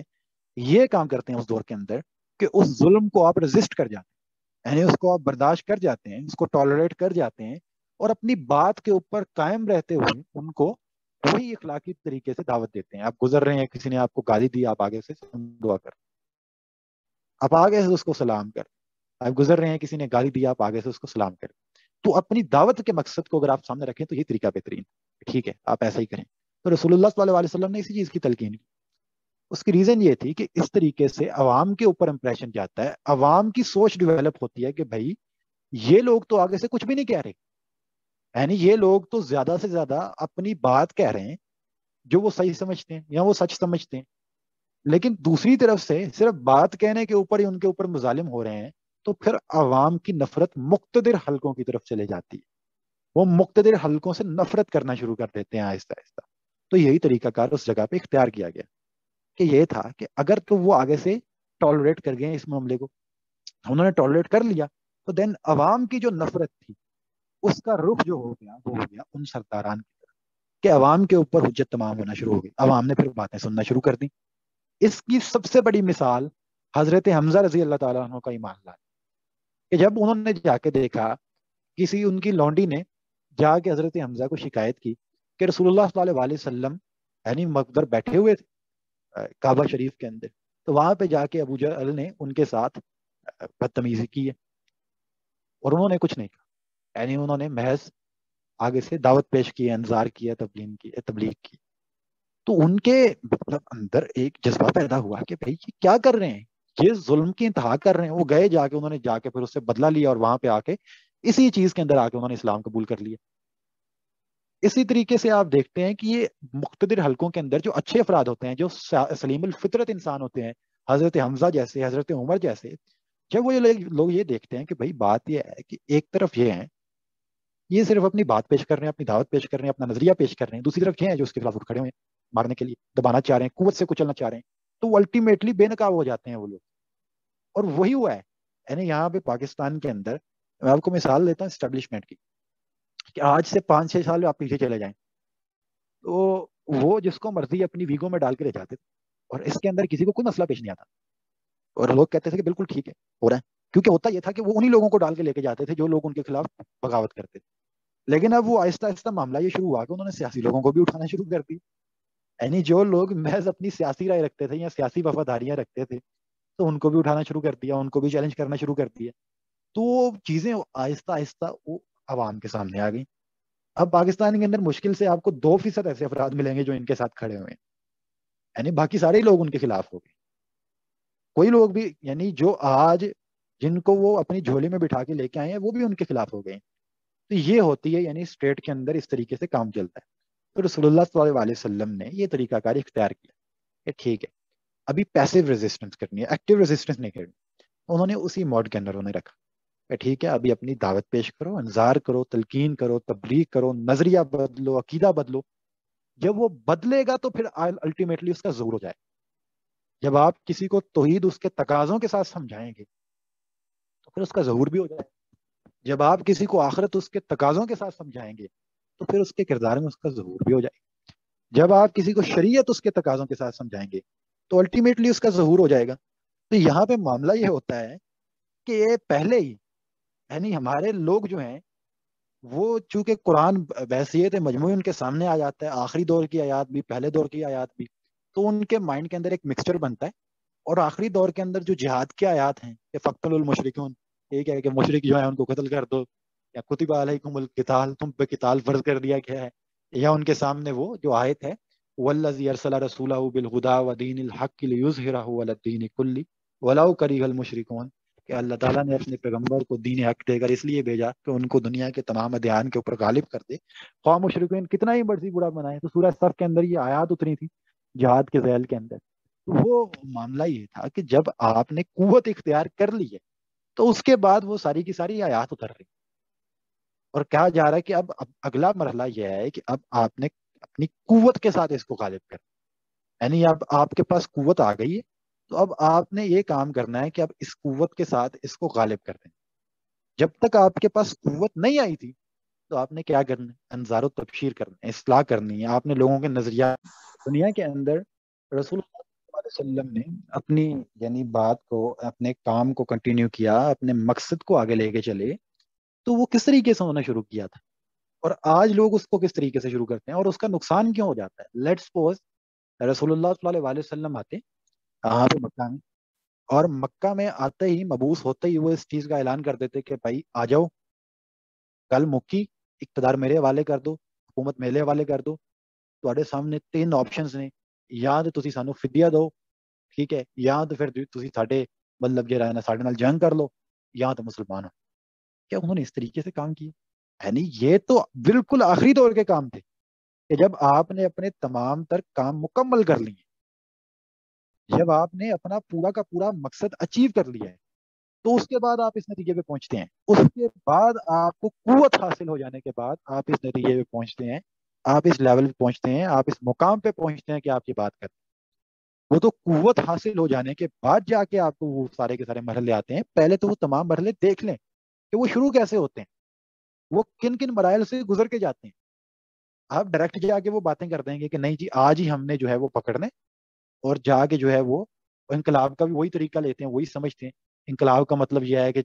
یہ کام کرتے ہیں اس دور کے اندر کہ اس ظلم کو آپ رزسٹ کر جاتے ہیں, یعنی اس کو آپ برداشت کر جاتے ہیں, اس کو ٹالریٹ کر جاتے ہیں, اور اپنی بات کے اوپر قائم رہتے ہوئے ان کو وہی اخلاقی طریقے سے دعوت دیتے ہیں. آپ گزر رہے ہیں, کسی نے آپ کو گالی دی, آپ آگے سے دعا کر, آپ آگے سے اس کو سلام کر, آپ گزر رہے ہیں, کسی نے گالی دی, آپ آگے سے اس کو سلام کر. تو اپنی دعوت کے مقصد کو اگر آپ سامنے رکھیں تو یہ طریقہ بہترین, ٹھیک ہے آپ ایسا ہی کریں. تو رسول اللہ صلی اللہ علیہ وسلم نے اسی چیز کی تلقین کی. اس کی ریزن یہ تھی کہ اس طریقے سے عوام کے اوپر امپریشن جاتا ہے، عوام کی سوچ ڈیولپ ہوتی ہے کہ بھائی یہ لوگ تو آگے سے کچھ بھی نہیں کہہ رہے، یعنی یہ لوگ تو زیادہ سے زیادہ اپنی بات کہہ رہے ہیں جو وہ صحیح سمجھتے ہیں یا وہ سچ سمجھتے ہیں، لیکن دوسری طرف سے صرف بات کہنے کے اوپر ہی ان کے اوپر مظالم ہو رہے ہیں، تو پھر عوام کی نفرت مقتدر حلقوں کی طرف چلے جاتی ہے، وہ مقتدر حلقوں سے نفرت کرنا شروع کر دیتے ہیں آہستہ آہستہ۔ تو یہی طریقہ کار اس جگہ پہ اختیار کیا گیا کہ یہ تھا کہ اگر تو وہ آگے سے ٹالریٹ کر گئے اس معاملے کو، انہوں نے ٹالریٹ کر لیا، تو دین عوام کی جو نفرت تھی اس کا رخ جو ہو گیا وہ ہو گیا ان سرداران کی طرف، کہ عوام کے اوپر حجت تمام ہونا شروع ہو گئی، عوام نے پھر باتیں سننا شروع کر دی۔ اس کی سب سے بڑی مثال حضرت حمزہ رضی اللہ تعالیٰ عنہ کا ہی معاملہ ہے، کہ جب انہوں نے جا کے دیکھا، کسی ان کی لونڈی نے جا کے حضرت حمزہ کو شکایت کی کہ رسول اللہ صلی اللہ علیہ وسلم یعنی مقدر بیٹھے ہوئے تھے کعبہ شریف کے اندر، تو وہاں پہ جا کے ابو جہل نے ان کے ساتھ بدتمیزی کی ہے، اور انہوں نے کچھ نہیں کہا، یعنی انہوں نے محض آگے سے دعوت پیش کی، انذار کیا، تبلیغ کی۔ تو ان کے مطلب اندر ایک جذبہ پیدا ہوا کہ بھائی یہ کیا کر رہے ہیں، یہ ظلم کی انتہا کر رہے ہیں۔ وہ گئے جا کے، انہوں نے جا کے پھر اس سے بدلہ لیا، اور وہاں پہ آ کے اسی چیز کے اندر آ کے انہوں نے اسلام قبول کر لیا۔ اسی طریقے سے آپ دیکھتے ہیں کہ یہ مقتدر حلقوں کے اندر جو اچھے افراد ہوتے ہیں، جو سلیم الفطرت انسان ہوتے ہیں، حضرت حمزہ جیسے، حضرت عمر جیسے، جب وہ یہ لوگ یہ دیکھتے ہیں کہ بھائی بات یہ ہے کہ ایک طرف یہ ہے، یہ صرف اپنی بات پیش کر رہے ہیں، اپنی دعوت پیش کر رہے ہیں، اپنا نظریہ پیش کر رہے ہیں، دوسری طرف یہ ہیں جو اس کے خلاف اٹھ کھڑے ہوئے ہیں، مارنے کے لیے، دبانا چاہ رہے ہیں، قوت سے کچلنا چاہ رہے ہیں، تو وہ الٹیمیٹلی بے نقاب ہو جاتے ہیں وہ لوگ۔ اور وہی ہوا ہے، یعنی یہاں پہ پاکستان کے اندر میں آپ کو مثال دیتا ہوں اسٹیبلشمنٹ کی، کہ آج سے 5-6 سال آپ پیچھے چلے جائیں تو وہ جس کو مرضی اپنی ویگو میں ڈال کے لے جاتے تھے، اور اس کے اندر کسی کو کوئی مسئلہ پیش نہیں آتا، اور لوگ کہتے تھے کہ بالکل ٹھیک ہے، ہو رہا ہے، کیونکہ ہوتا یہ تھا کہ وہ انہی لوگوں کو ڈال کے لے کے جاتے تھے جو لوگ ان کے خلاف بغاوت کرتے تھے۔ لیکن اب وہ آہستہ آہستہ معاملہ یہ شروع ہوا کہ انہوں نے سیاسی لوگوں کو بھی اٹھانا شروع کر دی، یعنی جو لوگ محض اپنی سیاسی رائے رکھتے تھے یا سیاسی وفاداریاں رکھتے تھے، تو ان کو بھی اٹھانا شروع کر دیا، ان کو بھی چیلنج کرنا شروع کر دیا۔ تو وہ چیزیں آہستہ آہستہ وہ عوام کے سامنے آ گئی۔ اب پاکستان کے اندر مشکل سے آپ کو 2% ایسے افراد ملیں گے جو ان کے ساتھ کھڑے ہوئے ہیں، یعنی باقی سارے لوگ ان کے خلاف ہو گئے۔ کوئی لوگ بھی یعنی جو آج جن کو وہ اپنی جھولی میں بٹھا کے لے کے آئے ہیں وہ بھی ان کے خلاف ہو گئے۔ تو یہ ہوتی ہے، یعنی اسٹیٹ کے اندر اس طریقے سے کام چلتا ہے۔ تو رسول اللہ صلی اللہ علیہ وسلم نے یہ طریقہ کار اختیار کیا کہ ٹھیک ہے، ابھی پیسو ریزسٹنس کرنی ہے، ایکٹیو ریزسٹنس نہیں کرنی۔ انہوں نے اسی موڈ کے اندر انہیں رکھا کہ ٹھیک ہے، ابھی اپنی دعوت پیش کرو، انذار کرو، تلقین کرو، تبلیغ کرو، نظریہ بدلو، عقیدہ بدلو۔ جب وہ بدلے گا تو پھر الٹیمیٹلی اس کا ظہور ہو جائے۔ جب آپ کسی کو توحید اس کے تقاضوں کے ساتھ سمجھائیں گے تو پھر اس کا ظہور بھی ہو جائے۔ جب آپ کسی کو آخرت اس کے تقاضوں کے ساتھ سمجھائیں گے تو پھر اس کے کردار میں اس کا ظہور بھی ہو جائے۔ جب آپ کسی کو شریعت اس کے تقاضوں کے ساتھ سمجھائیں گے تو الٹیمیٹلی اس کا ظہور ہو جائے گا۔ تو یہاں پہ معاملہ یہ ہوتا ہے کہ یہ پہلے ہی، یعنی ہمارے لوگ جو ہیں وہ چونکہ قرآن بحیثیت مجموعی ان کے سامنے آ جاتا ہے، آخری دور کی آیات بھی، پہلے دور کی آیات بھی، تو ان کے مائنڈ کے اندر ایک مکسچر بنتا ہے۔ اور آخری دور کے اندر جو جہاد کی آیات ہیں کہ فقتل المشرکون، ٹھیک ہے، کہ مشرک جو ہے ان کو قتل کر دو، یا کتب علیکم القتال، تم پہ قتال فرض کر دیا گیا ہے، یا ان کے سامنے وہ جو آیت ہے والذی ارسل رسولہ بالہدی ودین الحق لیظہرہ علی الدین کلہ ولو کرہ المشرکون، کہ اللہ تعالیٰ نے اپنے پیغمبر کو دین حق دے کر اس لیے بھیجا کہ ان کو دنیا کے تمام ادیان کے اوپر غالب کر دے، خواہ مشرکین کتنا ہی مرضی برا بنائے۔ تو سورہ صف کے اندر یہ آیات اتری تھی جہاد کے ذیل کے اندر۔ وہ معاملہ یہ تھا کہ جب آپ نے قوت اختیار کر لی ہے تو اس کے بعد وہ ساری کی ساری آیات اتر رہی، اور کہا جا رہا ہے کہ اب اگلا مرحلہ یہ ہے کہ اب آپ نے اپنی قوت کے ساتھ اس کو غالب کر، یعنی اب آپ کے پاس قوت آ گئی ہے، تو اب آپ نے یہ کام کرنا ہے کہ اب اس قوت کے ساتھ اس کو غالب کر دیں۔ جب تک آپ کے پاس قوت نہیں آئی تھی تو آپ نے کیا کرنا ہے؟ انذار و تبشیر کرنا ہے، اصلاح کرنی ہے، آپ نے لوگوں کے نظریات دنیا کے اندر رسول اللہ صلی اللہ علیہ وسلم نے اپنی یعنی بات کو، اپنے کام کو کنٹینیو کیا، اپنے مقصد کو آگے لے کے چلے، تو وہ کس طریقے سے ہونا شروع کیا تھا، اور آج لوگ اس کو کس طریقے سے شروع کرتے ہیں، اور اس کا نقصان کیوں ہو جاتا ہے۔ لیٹ سپوز رسول اللہ صلی اللہ علیہ وسلم آتے یہاں پہ مکہ میں، اور مکہ میں آتے ہی، مبعوث ہوتے ہی وہ اس چیز کا اعلان کر دیتے کہ بھائی آ جاؤ، کل مکی، اقتدار میرے حوالے کر دو، حکومت میرے حوالے کر دو، تھوڑے سامنے 3 آپشنز نے، ਜਾਂ ਤਾਂ ਤੁਸੀਂ ਸਾਨੂੰ ਫਿدیہ دو, ٹھیک ہے, یا تو پھر ਤੁਸੀਂ ਸਾਡੇ مطلب جو ہے نا ਸਾਡੇ ਨਾਲ جنگ کر لو, یا تو مسلمان ہو. کیا انہوں نے اس طریقے سے کام کیا؟ یعنی یہ تو بالکل آخری دور کے کام تھے کہ جب آپ نے اپنے تمام تر کام مکمل کر لیے, جب آپ نے اپنا پورا کا پورا مقصد اچیو کر لیا ہے, تو اس کے بعد آپ اس نتیجے پہ پہنچتے ہیں. اس کے بعد آپ کو قوت حاصل ہو جانے کے بعد آپ اس نتیجے پہ پہنچتے ہیں, آپ اس لیول پہ پہنچتے ہیں, آپ اس مقام پہ پہنچتے ہیں کہ آپ کی بات کرتے ہیں. وہ تو قوت حاصل ہو جانے کے بعد جا کے آپ کو وہ سارے کے سارے مرحلے آتے ہیں. پہلے تو وہ تمام مرحلے دیکھ لیں کہ وہ شروع کیسے ہوتے ہیں, وہ کن کن مراحل سے گزر کے جاتے ہیں. آپ ڈائریکٹ جا کے وہ باتیں کر دیں گے کہ نہیں جی آج ہی ہم نے جو ہے وہ پکڑنے, اور جا کے جو ہے وہ انقلاب کا بھی وہی طریقہ لیتے ہیں, وہی سمجھتے ہیں. انقلاب کا مطلب یہ ہے کہ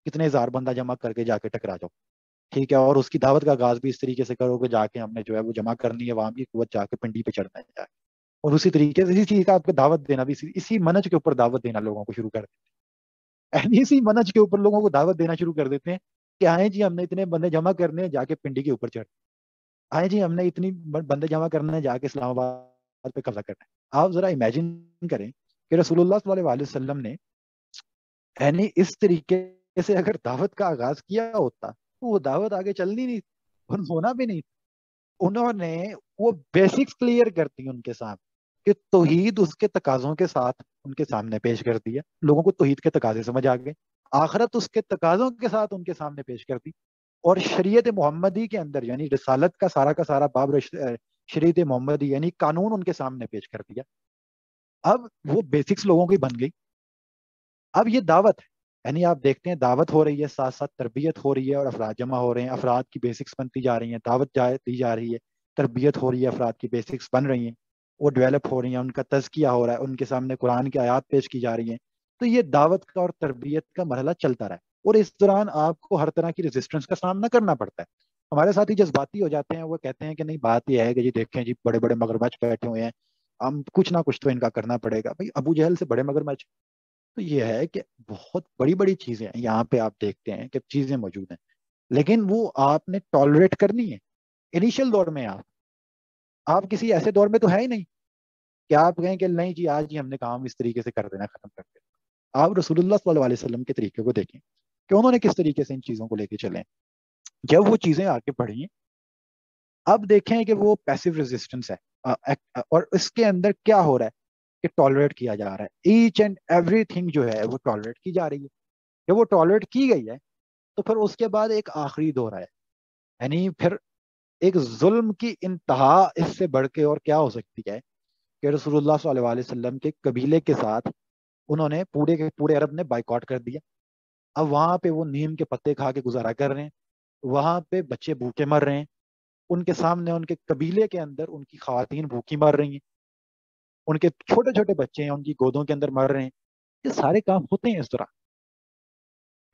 کتنے ہزار بندہ جمع کر کے جا کے ٹکرا جاؤ, ٹھیک ہے, اور اس کی دعوت کا آغاز بھی اس طریقے سے کرو کہ جا کے ہم نے جو ہے وہ جمع کرنی ہے عوام کی قوت, جا کے پنڈی پہ چڑھنا ہے جا کے, اور اسی طریقے سے اسی چیز کا آپ کو دعوت دینا بھی اسی منج کے اوپر دعوت دینا لوگوں کو شروع کر دیتے ہیں. اسی منج کے اوپر لوگوں کو دعوت دینا شروع کر دیتے ہیں کہ آئیں جی ہم نے اتنے بندے جمع کرنے ہیں, جا کے پنڈی کے اوپر چڑھ, آئیں جی ہم نے اتنی بندے جمع کرنے ہیں, جا کے اسلام آباد پہ قبضہ کرنا ہے. آپ ذرا امیجن کریں کہ رسول اللہ صلی اللہ علیہ وسلم نے یعنی اس طریقے سے اگر دعوت کا آغاز کیا ہوتا تو وہ دعوت آگے چلنی نہیں, ہونا بھی نہیں. انہوں نے وہ بیسکس کلیئر کرتی ان کے سامنے کہ توحید اس کے تقاضوں کے ساتھ ان کے سامنے پیش کر دیا, لوگوں کو توحید کے تقاضے سمجھ آ گئے. آخرت اس کے تقاضوں کے ساتھ ان کے سامنے پیش کر دی, اور شریعت محمدی کے اندر یعنی رسالت کا سارا باب شریعت محمدی یعنی قانون ان کے سامنے پیش کر دیا. اب وہ بیسکس لوگوں کی بن گئی. اب یہ دعوت ہے, یعنی آپ دیکھتے ہیں دعوت ہو رہی ہے, ساتھ ساتھ تربیت ہو رہی ہے, اور افراد جمع ہو رہے ہیں, افراد کی بیسکس بنتی جا رہی ہیں, دعوت دی جا رہی ہے, تربیت ہو رہی ہے, افراد کی بیسکس بن رہی ہیں, وہ ڈیولپ ہو رہی ہیں, ان کا تزکیہ ہو رہا ہے, ان کے سامنے قرآن کی آیات پیش کی جا رہی ہیں. تو یہ دعوت کا اور تربیت کا مرحلہ چلتا رہا ہے, اور اس دوران آپ کو ہر طرح کی ریزسٹنس کا سامنا کرنا پڑتا ہے. ہمارے ساتھ ہی جذباتی ہو جاتے ہیں, وہ کہتے ہیں کہ نہیں بات یہ ہے کہ جی دیکھیں جی بڑے بڑے مگرمچھ بیٹھے ہوئے ہیں, ہم کچھ نہ کچھ تو ان کا کرنا پڑے گا. بھائی ابو جہل سے بڑے مگرمچھ. تو یہ ہے کہ بہت بڑی بڑی چیزیں ہیں یہاں پہ, آپ دیکھتے ہیں کہ چیزیں موجود ہیں, لیکن وہ آپ نے ٹالریٹ کرنی ہے. انیشل دور میں آپ کسی ایسے دور میں تو ہے ہی نہیں کہ آپ کہیں کہ نہیں جی آج ہی ہم نے کام اس طریقے سے کر دینا, ختم کر دینا. آپ رسول اللہ صلی اللہ علیہ وسلم کے طریقے کو دیکھیں کہ انہوں نے کس طریقے سے ان چیزوں کو لے کے چلے. جب وہ چیزیں آگے بڑھی, اب دیکھیں کہ وہ پیسو ریزسٹنس ہے, اور اس کے اندر کیا ہو رہا ہے کہ ٹالریٹ کیا جا رہا ہے. ایچ اینڈ ایوری تھنگ جو ہے وہ ٹالریٹ کی جا رہی ہے. جب وہ ٹالریٹ کی گئی ہے تو پھر اس کے بعد ایک آخری دور ہے, یعنی پھر ایک ظلم کی انتہا اس سے بڑھ کے اور کیا ہو سکتی ہے کہ رسول اللہ صلی اللہ علیہ وسلم کے قبیلے کے ساتھ انہوں نے پورے کے پورے عرب نے بائیکاٹ کر دیا. اب وہاں پہ وہ نیم کے پتے کھا کے گزارا کر رہے ہیں, وہاں پہ بچے بھوکے مر رہے ہیں, ان کے سامنے ان کے قبیلے کے اندر ان کی خواتین بھوکی مر رہی ہیں, ان کے چھوٹے چھوٹے بچے ہیں ان کی گودوں کے اندر مر رہے ہیں. یہ سارے کام ہوتے ہیں اس طرح.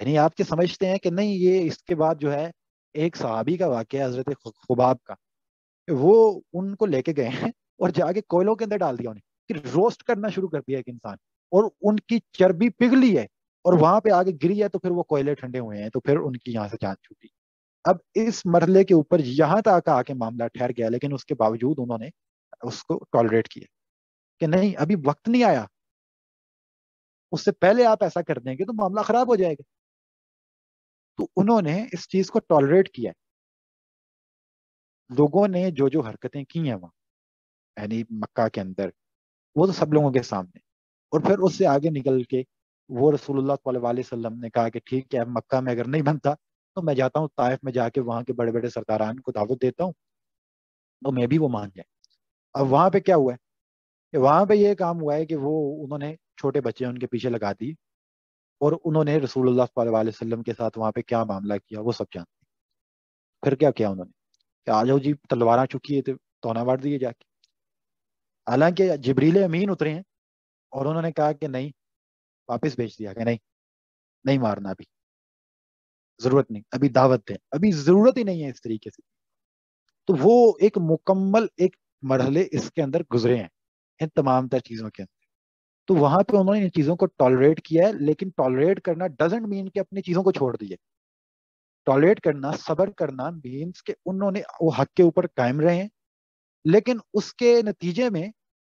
یعنی آپ کے سمجھتے ہیں کہ نہیں یہ اس کے بعد جو ہے ایک صحابی کا واقعہ ہے حضرت خباب کا, وہ ان کو لے کے گئے ہیں اور جا کے کوئلوں کے اندر ڈال دیا انہیں, پھر روسٹ کرنا شروع کر دیا ایک انسان, اور ان کی چربی پگھلی ہے اور وہاں پہ آگے گری ہے, تو پھر وہ کوئلے ٹھنڈے ہوئے ہیں, تو پھر ان کی یہاں سے جان چھوٹی. اب اس مرحلے کے اوپر یہاں تک آ کے معاملہ ٹھہر گیا, لیکن اس کے باوجود انہوں نے اس کو ٹالریٹ کیا کہ نہیں ابھی وقت نہیں آیا, اس سے پہلے آپ ایسا کر دیں گے تو معاملہ خراب ہو جائے گا. تو انہوں نے اس چیز کو ٹالریٹ کیا. لوگوں نے جو جو حرکتیں کی ہیں وہاں یعنی مکہ کے اندر, وہ تو سب لوگوں کے سامنے, اور پھر اس سے آگے نکل کے وہ رسول اللہ صلی اللہ علیہ وسلم نے کہا کہ ٹھیک ہے مکہ میں اگر نہیں بنتا تو میں جاتا ہوں طائف میں, جا کے وہاں کے بڑے بڑے سرداران کو دعوت دیتا ہوں تو میں بھی وہ مان جائیں. اب وہاں پہ کیا ہوا ہے کہ وہاں پہ یہ کام ہوا ہے کہ وہ انہوں نے چھوٹے بچے ان کے پیچھے لگا دی, اور انہوں نے رسول اللہ صلی اللہ علیہ وسلم کے ساتھ وہاں پہ کیا معاملہ کیا وہ سب جانتے ہیں. پھر کیا کیا انہوں نے کہ آ جاؤ جی تلوار آ چکی ہے تو تونا مار دیے جا کے. حالانکہ جبریل امین اترے ہیں اور انہوں نے کہا کہ نہیں, واپس بھیج دیا کہ نہیں نہیں مارنا, ابھی ضرورت نہیں, ابھی دعوت دیں, ابھی ضرورت ہی نہیں ہے اس طریقے سے. تو وہ ایک مکمل ایک مرحلے اس کے اندر گزرے ہیں ان تمام تر چیزوں کے اندر. تو وہاں پہ انہوں نے ان چیزوں کو ٹالریٹ کیا ہے, لیکن ٹالریٹ کرنا ڈزنٹ مین کہ اپنی چیزوں کو چھوڑ دیے. ٹالریٹ کرنا, صبر کرنا مینس کہ انہوں نے وہ حق کے اوپر قائم رہے ہیں, لیکن اس کے نتیجے میں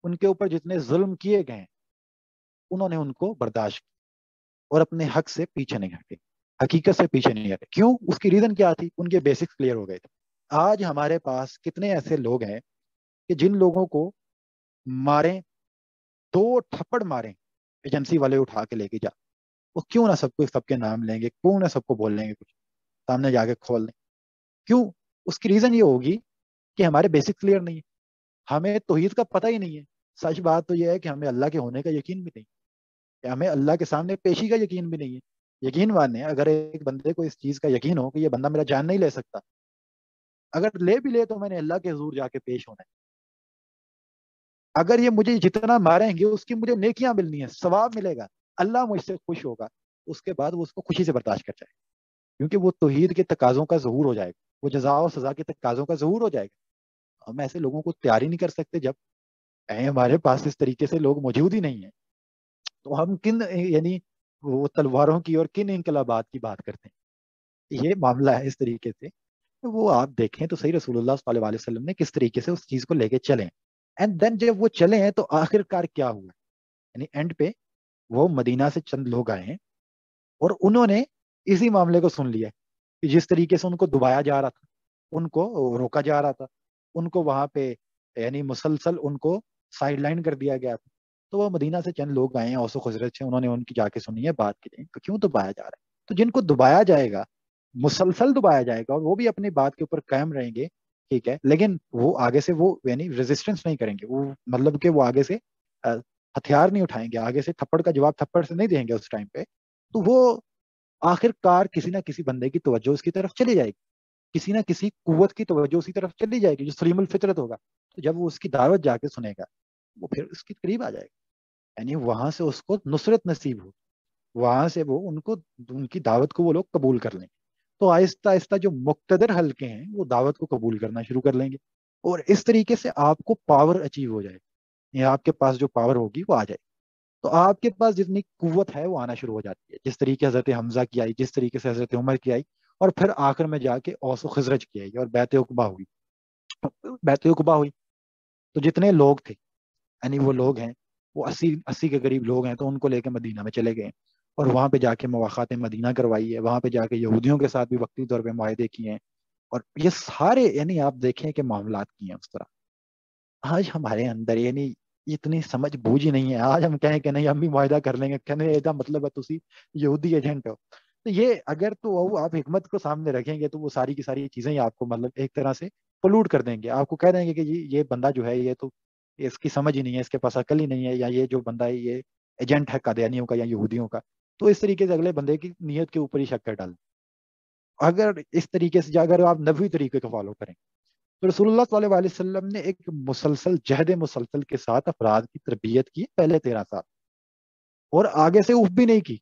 ان کے اوپر جتنے ظلم کیے گئے ہیں انہوں نے ان کو برداشت اور اپنے حق سے پیچھے نہیں ہٹے، حقیقت سے پیچھے نہیں ہٹے. کیوں؟ اس کی ریزن کیا تھی؟ ان کے بیسکس کلیئر ہو گئے تھے. آج ہمارے پاس کتنے ایسے لوگ ہیں کہ جن لوگوں کو ماریں، 2 تھپڑ ماریں، ایجنسی والے اٹھا کے لے کے جا، وہ کیوں نہ سب کے نام لیں گے، کیوں نہ سب کو بول لیں گے، کچھ سامنے جا کے کھول دیں. کیوں؟ اس کی ریزن یہ ہوگی کہ ہمارے بیسک کلیئر نہیں ہے، ہمیں توحید کا پتہ ہی نہیں ہے. سچ بات تو یہ ہے کہ ہمیں اللہ کے ہونے کا یقین بھی نہیں، کہ ہمیں اللہ کے سامنے پیشی کا یقین بھی نہیں ہے. یقین ماننے، اگر ایک بندے کو اس چیز کا یقین ہو کہ یہ بندہ میرا جان نہیں لے سکتا، اگر لے بھی لے تو میں نے اللہ کے حضور جا کے پیش ہونا ہے. اگر یہ مجھے جتنا ماریں گے اس کی مجھے نیکیاں ملنی ہے، ثواب ملے گا، اللہ مجھ سے خوش ہوگا، اس کے بعد وہ اس کو خوشی سے برداشت کر جائے، کیونکہ وہ توحید کے تقاضوں کا ظہور ہو جائے گا، وہ جزا و سزا کے تقاضوں کا ظہور ہو جائے گا. ہم ایسے لوگوں کو تیار ہی نہیں کر سکتے جب ہمارے پاس اس طریقے سے لوگ موجود ہی نہیں ہیں. تو ہم کن یعنی وہ تلواروں کی اور کن انقلابات کی بات کرتے ہیں؟ یہ معاملہ ہے اس طریقے سے. وہ آپ دیکھیں تو صحیح، رسول اللہ صلی اللہ علیہ وسلم نے کس طریقے سے اس چیز کو لے کے چلیں، اینڈ دین جب وہ چلے ہیں تو آخر کار کیا ہوا؟ یعنی اینڈ پہ وہ مدینہ سے چند لوگ آئے ہیں اور انہوں نے اسی معاملے کو سن لیا کہ جس طریقے سے ان کو دبایا جا رہا تھا، ان کو روکا جا رہا تھا، ان کو وہاں پہ یعنی مسلسل ان کو سائڈ لائن کر دیا گیا تھا. تو وہ مدینہ سے چند لوگ آئے ہیں، اوس و خزرج سے، انہوں نے ان کی جا کے سنی ہے بات کی کہ کیوں دبایا جا رہا ہے. تو جن کو دبایا جائے گا، مسلسل دبایا جائے گا، اور وہ بھی اپنی بات کے اوپر قائم رہیں گے، ٹھیک ہے، لیکن وہ آگے سے وہ یعنی ریزسٹنس نہیں کریں گے، وہ مطلب کہ وہ آگے سے ہتھیار نہیں اٹھائیں گے، آگے سے تھپڑ کا جواب تھپڑ سے نہیں دیں گے اس ٹائم پہ. تو وہ آخر کار کسی نہ کسی بندے کی توجہ اس کی طرف چلی جائے گی، کسی نہ کسی قوت کی توجہ اسی طرف چلی جائے گی جو سلیم الفطرت ہوگا. تو جب وہ اس کی دعوت جا کے سنے گا، وہ پھر اس کے قریب آ جائے گا، یعنی وہاں سے اس کو نصرت نصیب ہو، وہاں سے وہ ان کی دعوت کو وہ لوگ قبول کر لیں. تو آہستہ آہستہ جو مقتدر حلقے ہیں وہ دعوت کو قبول کرنا شروع کر لیں گے، اور اس طریقے سے آپ کو پاور اچیو ہو جائے، یا آپ کے پاس جو پاور ہوگی وہ آ جائے. تو آپ کے پاس جتنی قوت ہے وہ آنا شروع ہو جاتی ہے، جس طریقے حضرت حمزہ کی آئی، جس طریقے سے حضرت عمر کی آئی، اور پھر آخر میں جا کے اوس و خزرج کی آئی اور بیعت عقبہ ہوئی. بیعت عقبہ ہوئی تو جتنے لوگ تھے، یعنی وہ لوگ ہیں، وہ 80 کے قریب لوگ ہیں، تو ان کو لے کے مدینہ میں چلے گئے، اور وہاں پہ جا کے مواخات مدینہ کروائی ہے، وہاں پہ جا کے یہودیوں کے ساتھ بھی وقتی طور پہ معاہدے کیے ہیں. اور یہ سارے یعنی آپ دیکھیں کہ معاملات کیے ہیں اس طرح. آج ہمارے اندر یعنی اتنی سمجھ بوجھ ہی نہیں ہے. آج ہم کہیں کہ نہیں ہم بھی معاہدہ کر لیں گے، کہنے یہ مطلب ہے تسی یہودی ایجنٹ ہو. تو یہ اگر تو وہ آپ حکمت کو سامنے رکھیں گے تو وہ ساری کی ساری چیزیں ہی آپ کو مطلب ایک طرح سے پولوٹ کر دیں گے. آپ کو کہہ دیں گے کہ یہ بندہ جو ہے یہ تو اس کی سمجھ ہی نہیں ہے، اس کے پاس عقل ہی نہیں ہے، یا یہ جو بندہ ہے یہ ایجنٹ ہے قادیانیوں کا یا یہودیوں کا. تو اس طریقے سے اگلے بندے کی نیت کے اوپر ہی شک کر ڈال. اگر اس طریقے سے اگر آپ نبوی طریقے کو فالو کریں تو رسول اللہ صلی اللہ علیہ وسلم نے ایک مسلسل جہد مسلسل کے ساتھ افراد کی تربیت کی پہلے 13 سال، اور آگے سے اف بھی نہیں کی،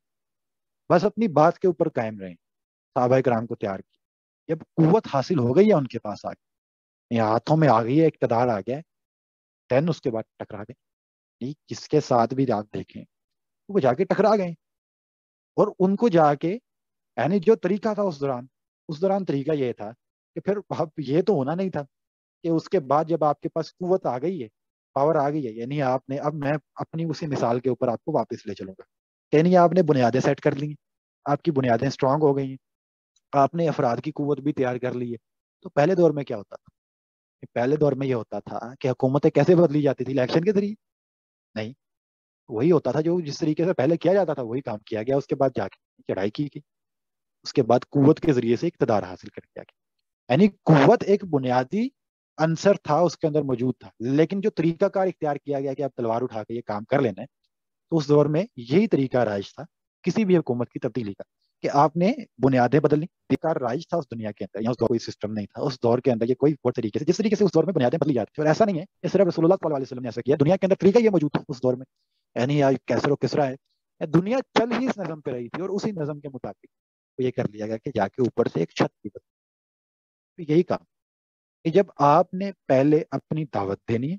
بس اپنی بات کے اوپر قائم رہیں، صحابہ کرام کو تیار کی. جب قوت حاصل ہو گئی ہے ان کے پاس، آگے ہاتھوں میں آ گئی ہے، اقتدار آ گیا ہے، دین اس کے بعد ٹکرا گئے. جس کے ساتھ بھی آپ دیکھیں وہ جا کے ٹکرا گئے، اور ان کو جا کے یعنی جو طریقہ تھا اس دوران طریقہ یہ تھا کہ پھر اب یہ تو ہونا نہیں تھا کہ اس کے بعد جب آپ کے پاس قوت آ گئی ہے، پاور آ گئی ہے، یعنی آپ نے اب میں اپنی اسی مثال کے اوپر آپ کو واپس لے چلوں گا کہ نہیں آپ نے بنیادیں سیٹ کر لی ہیں، آپ کی بنیادیں اسٹرانگ ہو گئی ہیں، آپ نے افراد کی قوت بھی تیار کر لی ہے. تو پہلے دور میں کیا ہوتا تھا؟ پہلے دور میں یہ ہوتا تھا کہ حکومتیں کیسے بدلی جاتی تھی؟ الیکشن کے ذریعے نہیں، وہی ہوتا تھا جو جس طریقے سے پہلے کیا جاتا تھا وہی کام کیا گیا، اس کے بعد جا کے چڑھائی کی گئی، اس کے بعد قوت کے ذریعے سے اقتدار حاصل کر کیا گیا. یعنی قوت ایک بنیادی عنصر تھا، اس کے اندر موجود تھا، لیکن جو طریقہ کار اختیار کیا گیا کہ آپ تلوار اٹھا کے یہ کام کر لینا ہے، تو اس دور میں یہی طریقہ رائج تھا کسی بھی حکومت کی تبدیلی کا کہ آپ نے بنیادیں بدلنی. طریقہ رائج تھا اس دنیا کے اندر، یا اس دور کوئی سسٹم نہیں تھا اس دور کے اندر، یہ کوئی اور طریقے سے جس طریقے سے اس دور میں بنیادیں بدلی جاتی تھیں. اور ایسا نہیں ہے کہ صرف رسول اللہ صلی اللہ علیہ وسلم نے ایسا کیا، دنیا کے اندر طریقہ یہ موجود تھا اس دور میں. یعنی کیسر و کسرا ہے، دنیا چل ہی اس نظم پہ رہی تھی، اور اسی نظم کے مطابق یہ کر لیا گیا کہ جا کے اوپر سے ایک چھت بھی بدلی. یہی کام کہ جب آپ نے پہلے اپنی دعوت دینی ہے.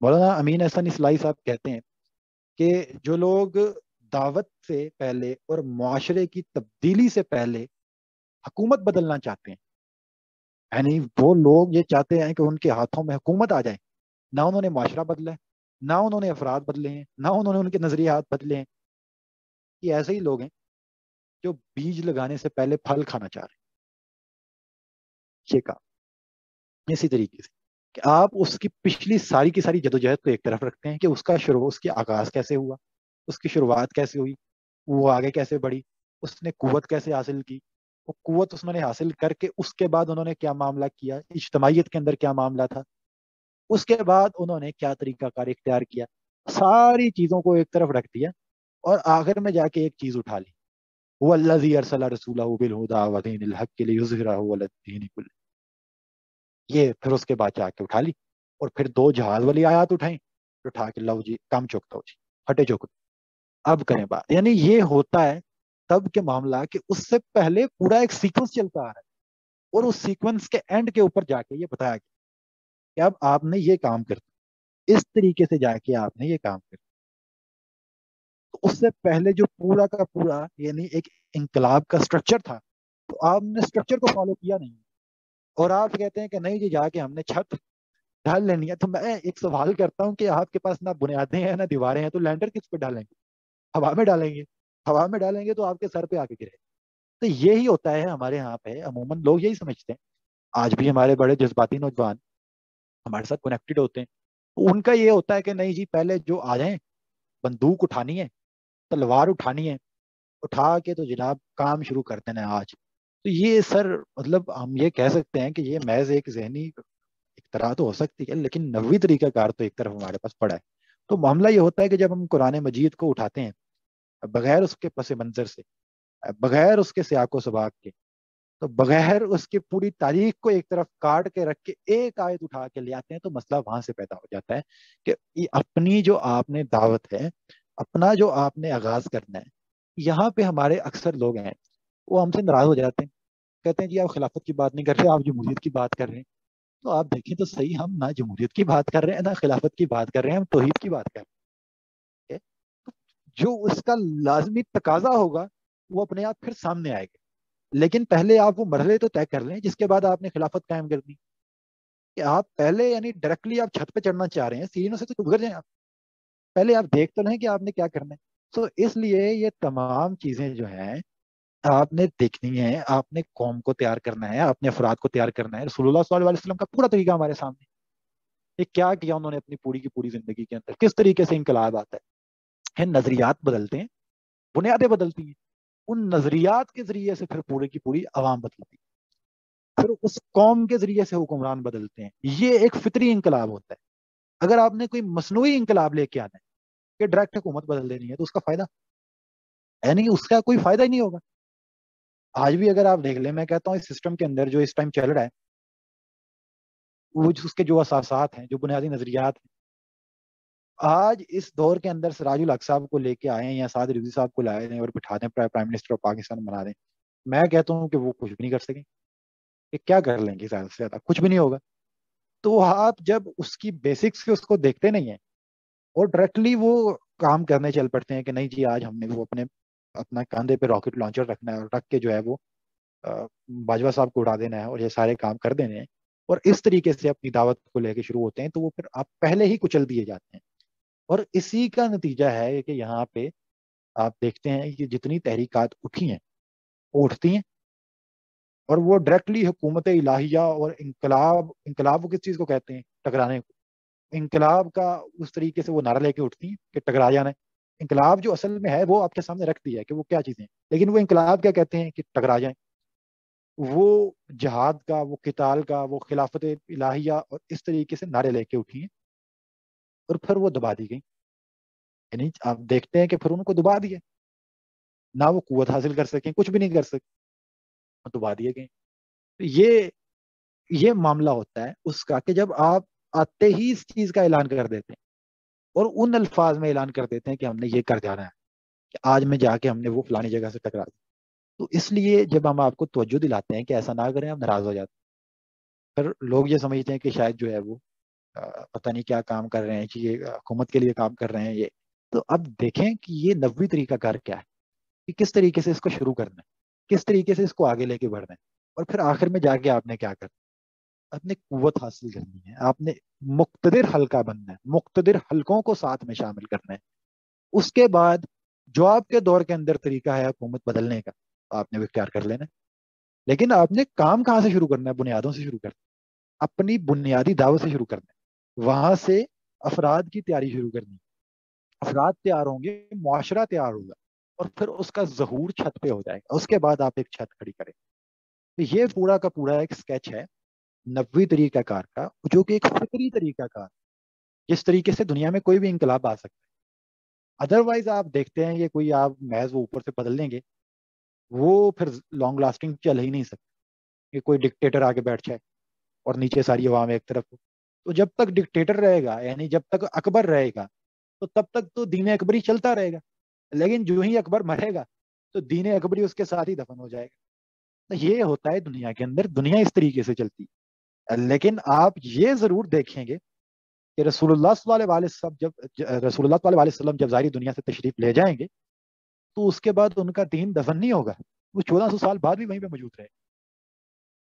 مولانا امین احسن اصلاحی صاحب کہتے ہیں کہ جو لوگ دعوت سے پہلے اور معاشرے کی تبدیلی سے پہلے حکومت بدلنا چاہتے ہیں، یعنی وہ لوگ یہ چاہتے ہیں کہ ان کے ہاتھوں میں حکومت آ جائے، نہ انہوں نے معاشرہ بدلا ہے نہ انہوں نے افراد بدلے ہیں، نہ انہوں نے ان کے نظریات بدلے ہیں. یہ ایسے ہی لوگ ہیں جو بیج لگانے سے پہلے پھل کھانا چاہ رہے ہیں. یہ کام اسی طریقے سے کہ آپ اس کی پچھلی ساری کی ساری جدوجہد کو ایک طرف رکھتے ہیں کہ اس کی آغاز کیسے ہوا، اس کی شروعات کیسے ہوئی، وہ آگے کیسے بڑھی، اس نے قوت کیسے حاصل کی، وہ قوت اس نے حاصل کر کے اس کے بعد انہوں نے کیا معاملہ کیا، اجتماعیت کے اندر کیا معاملہ تھا، اس کے بعد انہوں نے کیا طریقہ کار اختیار کیا. ساری چیزوں کو ایک طرف رکھ دیا اور آخر میں جا کے ایک چیز اٹھا لی، وہ الذی ارسل رسولہ بالہدی ودین الحق لیظہرہ علی الدین کلہ. یہ پھر اس کے بعد جا کے اٹھا لی اور پھر دو جہاز والی آیات اٹھائیں، اٹھا کے لو جی کام چکتا ہو جی، ہٹے چوک، اب کریں بات. یعنی یہ ہوتا ہے تب کے معاملہ کہ اس سے پہلے پورا ایک سیکوینس چلتا آ رہا ہے اور اس سیکوینس کے اینڈ کے اوپر جا کے یہ بتایا گیا کہ اب آپ نے یہ کام کرنا، اس طریقے سے جا کے آپ نے یہ کام کرنا. تو اس سے پہلے جو پورا کا پورا یعنی ایک انقلاب کا سٹرکچر تھا، تو آپ نے سٹرکچر کو فالو کیا نہیں، اور آپ کہتے ہیں کہ نہیں جی جا کے ہم نے چھت ڈال لینی ہے. تو میں ایک سوال کرتا ہوں کہ آپ کے پاس نہ بنیادیں ہیں نہ دیواریں ہیں، تو لینڈر کس پہ ڈالیں گے؟ ہوا میں ڈالیں گے. ہوا میں ڈالیں گے تو آپ کے سر پہ آ کے گرے. تو یہی ہوتا ہے ہمارے یہاں پہ، عموماً لوگ یہی سمجھتے ہیں. آج بھی ہمارے بڑے جذباتی نوجوان ہمارے ساتھ کنیکٹڈ ہوتے ہیں، ان کا یہ ہوتا ہے کہ نہیں جی پہلے جو آ جائیں، بندوق اٹھانی ہے، تلوار اٹھانی ہے، اٹھا کے تو جناب کام شروع کر دینا ہے آج. تو یہ سر مطلب ہم یہ کہہ سکتے ہیں کہ یہ محض ایک ذہنی اختراع تو ہو سکتی ہے، لیکن نوی طریقہ کار تو ایک طرف ہمارے پاس پڑا ہے. تو معاملہ یہ ہوتا ہے کہ جب ہم قرآن مجید کو اٹھاتے ہیں بغیر اس کے پس منظر سے، بغیر اس کے سیاق و سباق کے، تو بغیر اس کی پوری تاریخ کو ایک طرف کاٹ کے رکھ کے ایک آیت اٹھا کے لے آتے ہیں، تو مسئلہ وہاں سے پیدا ہو جاتا ہے کہ یہ اپنی جو آپ نے دعوت ہے، اپنا جو آپ نے آغاز کرنا ہے، یہاں پہ ہمارے اکثر لوگ ہیں وہ ہم سے ناراض ہو جاتے ہیں، کہتے ہیں جی آپ خلافت کی بات نہیں کر رہے، آپ جمہوریت کی بات کر رہے ہیں. تو آپ دیکھیں تو صحیح، ہم نہ جمہوریت کی بات کر رہے ہیں نہ خلافت کی بات کر رہے ہیں، ہم توحید کی بات کر رہے ہیں. جو اس کا لازمی تقاضا ہوگا وہ اپنے آپ پھر سامنے آئے گا، لیکن پہلے آپ وہ مرحلے تو طے کر لیں جس کے بعد آپ نے خلافت قائم کر دی. کہ آپ پہلے یعنی ڈائریکٹلی آپ چھت پہ چڑھنا چاہ رہے ہیں، سیڑھیوں سے تو گزر جائیں آپ، پہلے آپ دیکھ تو لیں کہ آپ نے کیا کرنا ہے. تو اس لیے یہ تمام چیزیں جو ہیں آپ نے دیکھنی ہے، آپ نے قوم کو تیار کرنا ہے، آپ نے افراد کو تیار کرنا ہے. رسول اللہ صلی اللہ علیہ وسلم کا پورا طریقہ ہمارے سامنے، یہ کیا کیا انہوں نے اپنی پوری کی پوری زندگی کے اندر، کس طریقے سے انقلاب آتا ہے. نظریات بدلتے ہیں، بنیادیں بدلتی ہیں، ان نظریات کے ذریعے سے پھر پورے کی پوری عوام بدلتی ہے، پھر اس قوم کے ذریعے سے حکمران بدلتے ہیں. یہ ایک فطری انقلاب ہوتا ہے. اگر آپ نے کوئی مصنوعی انقلاب لے کے آنا ہے کہ ڈائریکٹ حکومت بدل دینی ہے، تو اس کا فائدہ ہے نہیں، اس کا کوئی فائدہ ہی نہیں ہوگا. آج بھی اگر آپ دیکھ لیں، میں کہتا ہوں اس سسٹم کے اندر جو اس ٹائم چل رہا ہے، وہ اس کے جو اساسات ہیں، جو بنیادی نظریات ہیں، آج اس دور کے اندر سراج الحق صاحب کو لے کے آئے ہیں یا سعد رضوی صاحب کو لائے ہیں اور بٹھا دیں پرائم منسٹر آف پاکستان بنا دیں، میں کہتا ہوں کہ وہ کچھ بھی نہیں کر سکیں. کہ کیا کر لیں گے؟ زیادہ سے زیادہ کچھ بھی نہیں ہوگا. تو آپ جب اس کی بیسکس کے اس کو دیکھتے نہیں ہیں اور ڈائریکٹلی وہ کام کرنے چل پڑتے ہیں کہ نہیں جی آج ہم نے وہ اپنا کاندھے پہ راکٹ لانچر رکھنا ہے اور رکھ کے جو ہے وہ باجوہ صاحب کو اڑا دینا ہے اور یہ سارے کام کر دینے ہیں، اور اس طریقے سے اپنی دعوت کو لے کے شروع ہوتے ہیں، تو وہ پھر آپ پہلے ہی کچل دیے جاتے ہیں. اور اسی کا نتیجہ ہے کہ یہاں پہ آپ دیکھتے ہیں کہ جتنی تحریکات اٹھی ہیں وہ اٹھتی ہیں اور وہ ڈائریکٹلی حکومت الہیہ اور انقلاب وہ کس چیز کو کہتے ہیں؟ ٹکرانے کو. انقلاب کا اس طریقے سے وہ نعرہ لے کے اٹھتی ہیں کہ ٹکرا جانا ہے. انقلاب جو اصل میں ہے وہ آپ کے سامنے رکھ دیا ہے کہ وہ کیا چیزیں ہیں، لیکن وہ انقلاب کیا کہتے ہیں کہ ٹکرا جائیں. وہ جہاد کا، وہ قتال کا، وہ خلافت الہیہ اور اس طریقے سے نعرے لے کے اٹھی ہیں اور پھر وہ دبا دی گئی. یعنی آپ دیکھتے ہیں کہ پھر ان کو دبا دیا، نہ وہ قوت حاصل کر سکیں، کچھ بھی نہیں کر سکیں، دبا دیے گئے. یہ معاملہ ہوتا ہے اس کا کہ جب آپ آتے ہی اس چیز کا اعلان کر دیتے ہیں اور ان الفاظ میں اعلان کر دیتے ہیں کہ ہم نے یہ کر جانا ہے، کہ آج میں جا کے ہم نے وہ فلانی جگہ سے ٹکرا دی. تو اس لیے جب ہم آپ کو توجہ دلاتے ہیں کہ ایسا نہ کریں، آپ ناراض ہو جاتے ہیں. پھر لوگ یہ سمجھتے ہیں کہ شاید جو ہے وہ پتہ نہیں کیا کام کر رہے ہیں، کہ یہ حکومت کے لیے کام کر رہے ہیں. یہ تو اب دیکھیں کہ یہ نبوی طریقہ کار کیا ہے، کہ کس طریقے سے اس کو شروع کرنا ہے، کس طریقے سے اس کو آگے لے کے بڑھنا ہے، اور پھر آخر میں جا کے آپ نے کیا کرنا. آپ نے قوت حاصل کرنی ہے، آپ نے مقتدر حلقہ بننا ہے، مقتدر حلقوں کو ساتھ میں شامل کرنا ہے. اس کے بعد جو آپ کے دور کے اندر طریقہ ہے حکومت بدلنے کا آپ نے وہ اختیار کر لینا ہے. لیکن آپ نے کام کہاں سے شروع کرنا ہے؟ بنیادوں سے شروع کرنا ہے، اپنی بنیادی دعوت سے شروع کرنا ہے. وہاں سے افراد کی تیاری شروع کرنی ہے. افراد تیار ہوں گے، معاشرہ تیار ہوگا، اور پھر اس کا ظہور چھت پہ ہو جائے گا. اس کے بعد آپ ایک چھت کھڑی کریں. تو یہ پورا کا پورا ایک اسکیچ ہے نبوی طریقہ کار کا، جو کہ ایک فطری طریقہ کار، جس طریقے سے دنیا میں کوئی بھی انقلاب آ سکتا ہے. ادروائز آپ دیکھتے ہیں یہ کوئی آپ محض وہ اوپر سے بدل لیں گے، وہ پھر لانگ لاسٹنگ چل ہی نہیں سکتا. کہ کوئی ڈکٹیٹر آگے بیٹھ جائے اور نیچے ساری عوام ایک طرف ہو. تو جب تک ڈکٹیٹر رہے گا، یعنی جب تک اکبر رہے گا، تو تب تک تو دین اکبری چلتا رہے گا. لیکن جو ہی اکبر مرے گا تو دین اکبری اس کے ساتھ ہی دفن ہو جائے گا. تو یہ ہوتا ہے دنیا کے اندر، دنیا اس طریقے سے چلتی ہے. لیکن آپ یہ ضرور دیکھیں گے کہ رسول اللہ صلی اللہ علیہ وسلم رسول اللہ صلی اللہ علیہ وسلم جب ظاہری دنیا سے تشریف لے جائیں گے تو اس کے بعد ان کا دین دفن نہیں ہوگا، وہ 1400 سال بعد بھی وہیں پہ موجود رہے.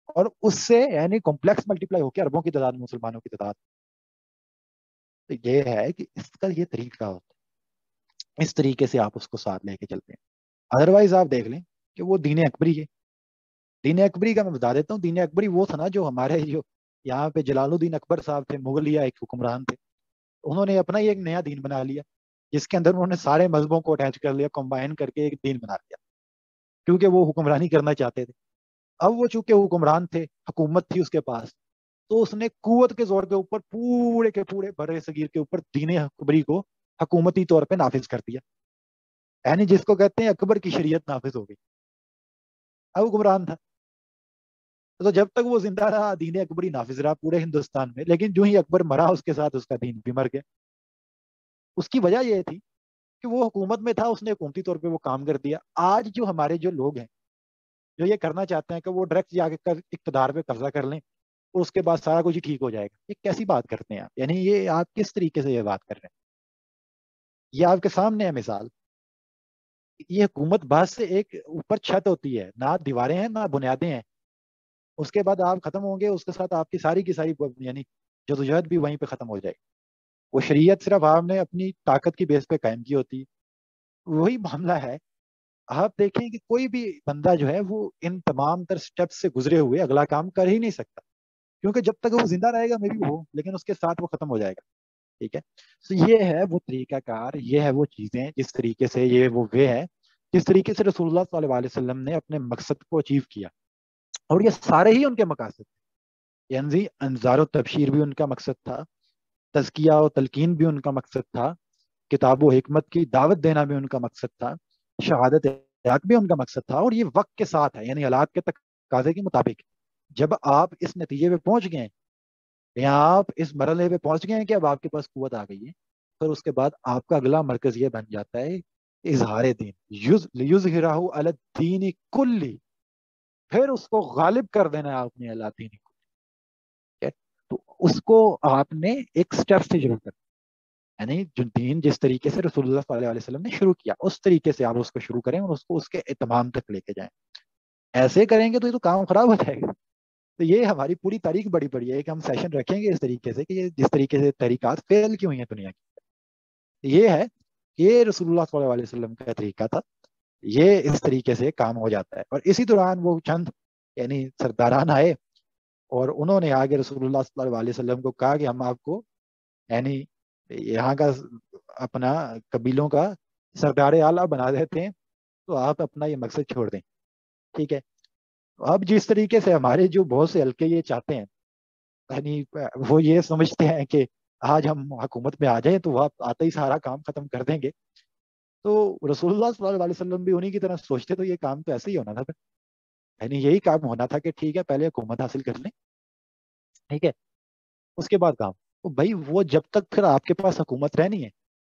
اور اس سے یعنی کمپلیکس ملٹیپلائی ہو کے اربوں کی تعداد، مسلمانوں کی تعداد. تو یہ ہے کہ اس کا یہ طریقہ ہوتا ہے، اس طریقے سے آپ اس کو ساتھ لے کے چلتے ہیں. ادروائز آپ دیکھ لیں کہ وہ دین اکبری ہے. دین اکبری کا میں بتا دیتا ہوں، دین اکبری وہ تھا نا جو ہمارے جو یہاں پہ جلال الدین اکبر صاحب تھے، مغلیہ ایک حکمران تھے. انہوں نے اپنا ہی ایک نیا دین بنا لیا، جس کے اندر انہوں نے سارے مذہبوں کو اٹیچ کر لیا، کمبائن کر کے ایک دین بنا لیا، کیونکہ وہ حکمرانی کرنا چاہتے تھے. اب وہ چونکہ حکمران تھے، حکومت تھی اس کے پاس، تو اس نے قوت کے زور کے اوپر پورے کے پورے برے صغیر کے اوپر دین اکبری کو حکومتی طور پہ نافذ کر دیا. یعنی جس کو کہتے ہیں اکبر کی شریعت نافذ ہو گئی. اب حکمران تھا تو جب تک وہ زندہ رہا دین اکبری نافذ رہا پورے ہندوستان میں. لیکن جو ہی اکبر مرا اس کے ساتھ اس کا دین بھی مر گیا. اس کی وجہ یہ تھی کہ وہ حکومت میں تھا، اس نے حکومتی طور پہ وہ کام کر دیا. آج جو ہمارے جو لوگ ہیں جو یہ کرنا چاہتے ہیں کہ وہ ڈائریکٹ جا کے اقتدار پہ قبضہ کر لیں اور اس کے بعد سارا کچھ ہی ٹھیک ہو جائے گا، یہ کیسی بات کرتے ہیں آپ؟ یعنی یہ آپ کس طریقے سے یہ بات کر رہے ہیں؟ یہ آپ کے سامنے ہے مثال. یہ حکومت بعد سے ایک اوپر چھت ہوتی ہے، نہ دیواریں ہیں نہ بنیادیں ہیں. اس کے بعد آپ ختم ہوں گے، اس کے ساتھ آپ کی ساری یعنی جدوجہد بھی وہیں پہ ختم ہو جائے گی. وہ شریعت صرف آپ نے اپنی طاقت کی بیس پہ قائم کی ہوتی ہے. وہی معاملہ ہے. آپ دیکھیں کہ کوئی بھی بندہ جو ہے وہ ان تمام تر سٹیپ سے گزرے ہوئے اگلا کام کر ہی نہیں سکتا، کیونکہ جب تک وہ زندہ رہے گا میں بھی وہ، لیکن اس کے ساتھ وہ ختم ہو جائے گا. ٹھیک ہے. تو یہ ہے وہ طریقہ کار، یہ ہے وہ چیزیں جس طریقے سے یہ وہ وے ہے جس طریقے سے رسول اللہ صلی اللہ علیہ وسلم نے اپنے مقصد کو اچیو کیا. اور یہ سارے ہی ان کے مقاصد تھے. یعنی انذار و تبشیر بھی ان کا مقصد تھا، تزکیہ و تلقین بھی ان کا مقصد تھا، کتاب و حکمت کی دعوت دینا بھی ان کا مقصد تھا، شہادت حق بھی ان کا مقصد تھا. اور یہ وقت کے ساتھ ہے، یعنی حالات کے تقاضے کے مطابق. جب آپ اس نتیجے پہ پہنچ گئے یا آپ اس مرحلے پہ پہنچ گئے ہیں کہ اب آپ کے پاس قوت آ گئی ہے، پھر اس کے بعد آپ کا اگلا مرکز یہ بن جاتا ہے اظہار دین. یظہرہ علی الدین کلی، پھر اس کو غالب کر دینا ہے آپ نے اللہ دین کو. تو اس کو آپ نے ایک سٹیپ سے شروع کرنا، یعنی جو دین جس طریقے سے رسول اللہ صلی اللہ علیہ وسلم نے شروع کیا اس طریقے سے آپ اس کو شروع کریں اور اس کو اس کے اتمام تک لے کے جائیں. ایسے کریں گے تو یہ تو کام خراب ہو جائے گا. تو یہ ہماری پوری تاریخ بڑی بڑی ہے، ایک ہم سیشن رکھیں گے اس طریقے سے کہ یہ جس طریقے سے طریقات فیل کی ہوئی ہیں دنیا کی. یہ ہے یہ رسول اللہ صلی اللہ علیہ وسلم کا طریقہ تھا. یہ اس طریقے سے کام ہو جاتا ہے. اور اسی دوران وہ چند یعنی سرداران آئے اور انہوں نے آگے رسول اللہ صلی اللہ علیہ وسلم کو کہا کہ ہم آپ کو یعنی یہاں کا اپنا قبیلوں کا سردار اعلیٰ بنا دیتے ہیں، تو آپ اپنا یہ مقصد چھوڑ دیں. ٹھیک ہے. اب جس طریقے سے ہمارے جو بہت سے حلقے یہ چاہتے ہیں، یعنی وہ یہ سمجھتے ہیں کہ آج ہم حکومت میں آ جائیں تو وہ آتے ہی سارا کام ختم کر دیں گے. تو رسول اللہ صلی اللہ علیہ وسلم بھی انہیں کی طرح سوچتے، تو یہ کام تو ایسے ہی ہونا تھا پھر. یعنی یہی کام ہونا تھا کہ ٹھیک ہے پہلے حکومت حاصل کر لیں، ٹھیک ہے، اس کے بعد کام. تو بھائی وہ جب تک پھر آپ کے پاس حکومت رہنی ہے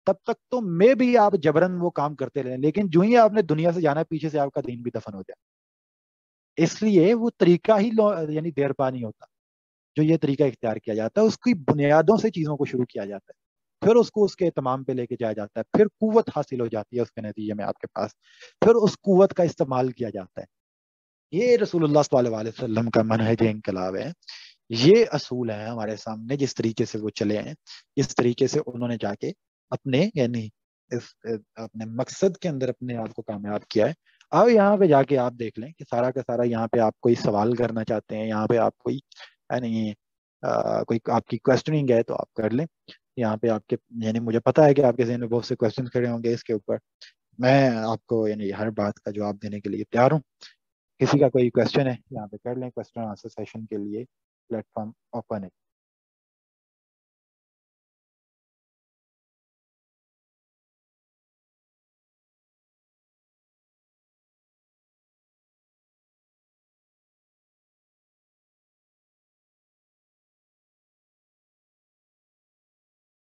تب تک تو میں بھی آپ جبرن وہ کام کرتے رہیں، لیکن جو ہی آپ نے دنیا سے جانا پیچھے سے آپ کا دین بھی دفن ہو جائے. اس لیے وہ طریقہ ہی یعنی دیر پا نہیں ہوتا. جو یہ طریقہ اختیار کیا جاتا ہے اس کی بنیادوں سے چیزوں کو شروع کیا جاتا ہے، پھر اس کو اس کے اہتمام پہ لے کے جایا جاتا ہے، پھر قوت حاصل ہو جاتی ہے اس کے نتیجے میں آپ کے پاس، پھر اس قوت کا استعمال کیا جاتا ہے. یہ رسول اللہ صلی اللہ علیہ وسلم کا منہج انقلاب ہے یہ اصول ہیں ہمارے سامنے، جس طریقے سے وہ چلے ہیں، جس طریقے سے انہوں نے جا کے اپنے یعنی اپنے مقصد کے اندر اپنے آپ کو کامیاب کیا ہے۔ اب یہاں پہ جا کے آپ دیکھ لیں کہ سارا کا سارا یہاں پہ آپ کوئی سوال کرنا چاہتے ہیں، یہاں پہ آپ کوئی یعنی کوئی آپ کی کوشچننگ ہے تو آپ کر لیں یہاں پہ آپ کے، یعنی مجھے پتا ہے کہ آپ کے ذہن میں بہت سے کوشچن کھڑے ہوں گے اس کے اوپر، میں آپ کو یعنی ہر بات کا جواب دینے کے لیے تیار ہوں۔ کسی کا کوئی کوشچن ہے یہاں پہ کر لیں، کوشچن آنسر سیشن کے لیے پلیٹ فارم اوپن ہے۔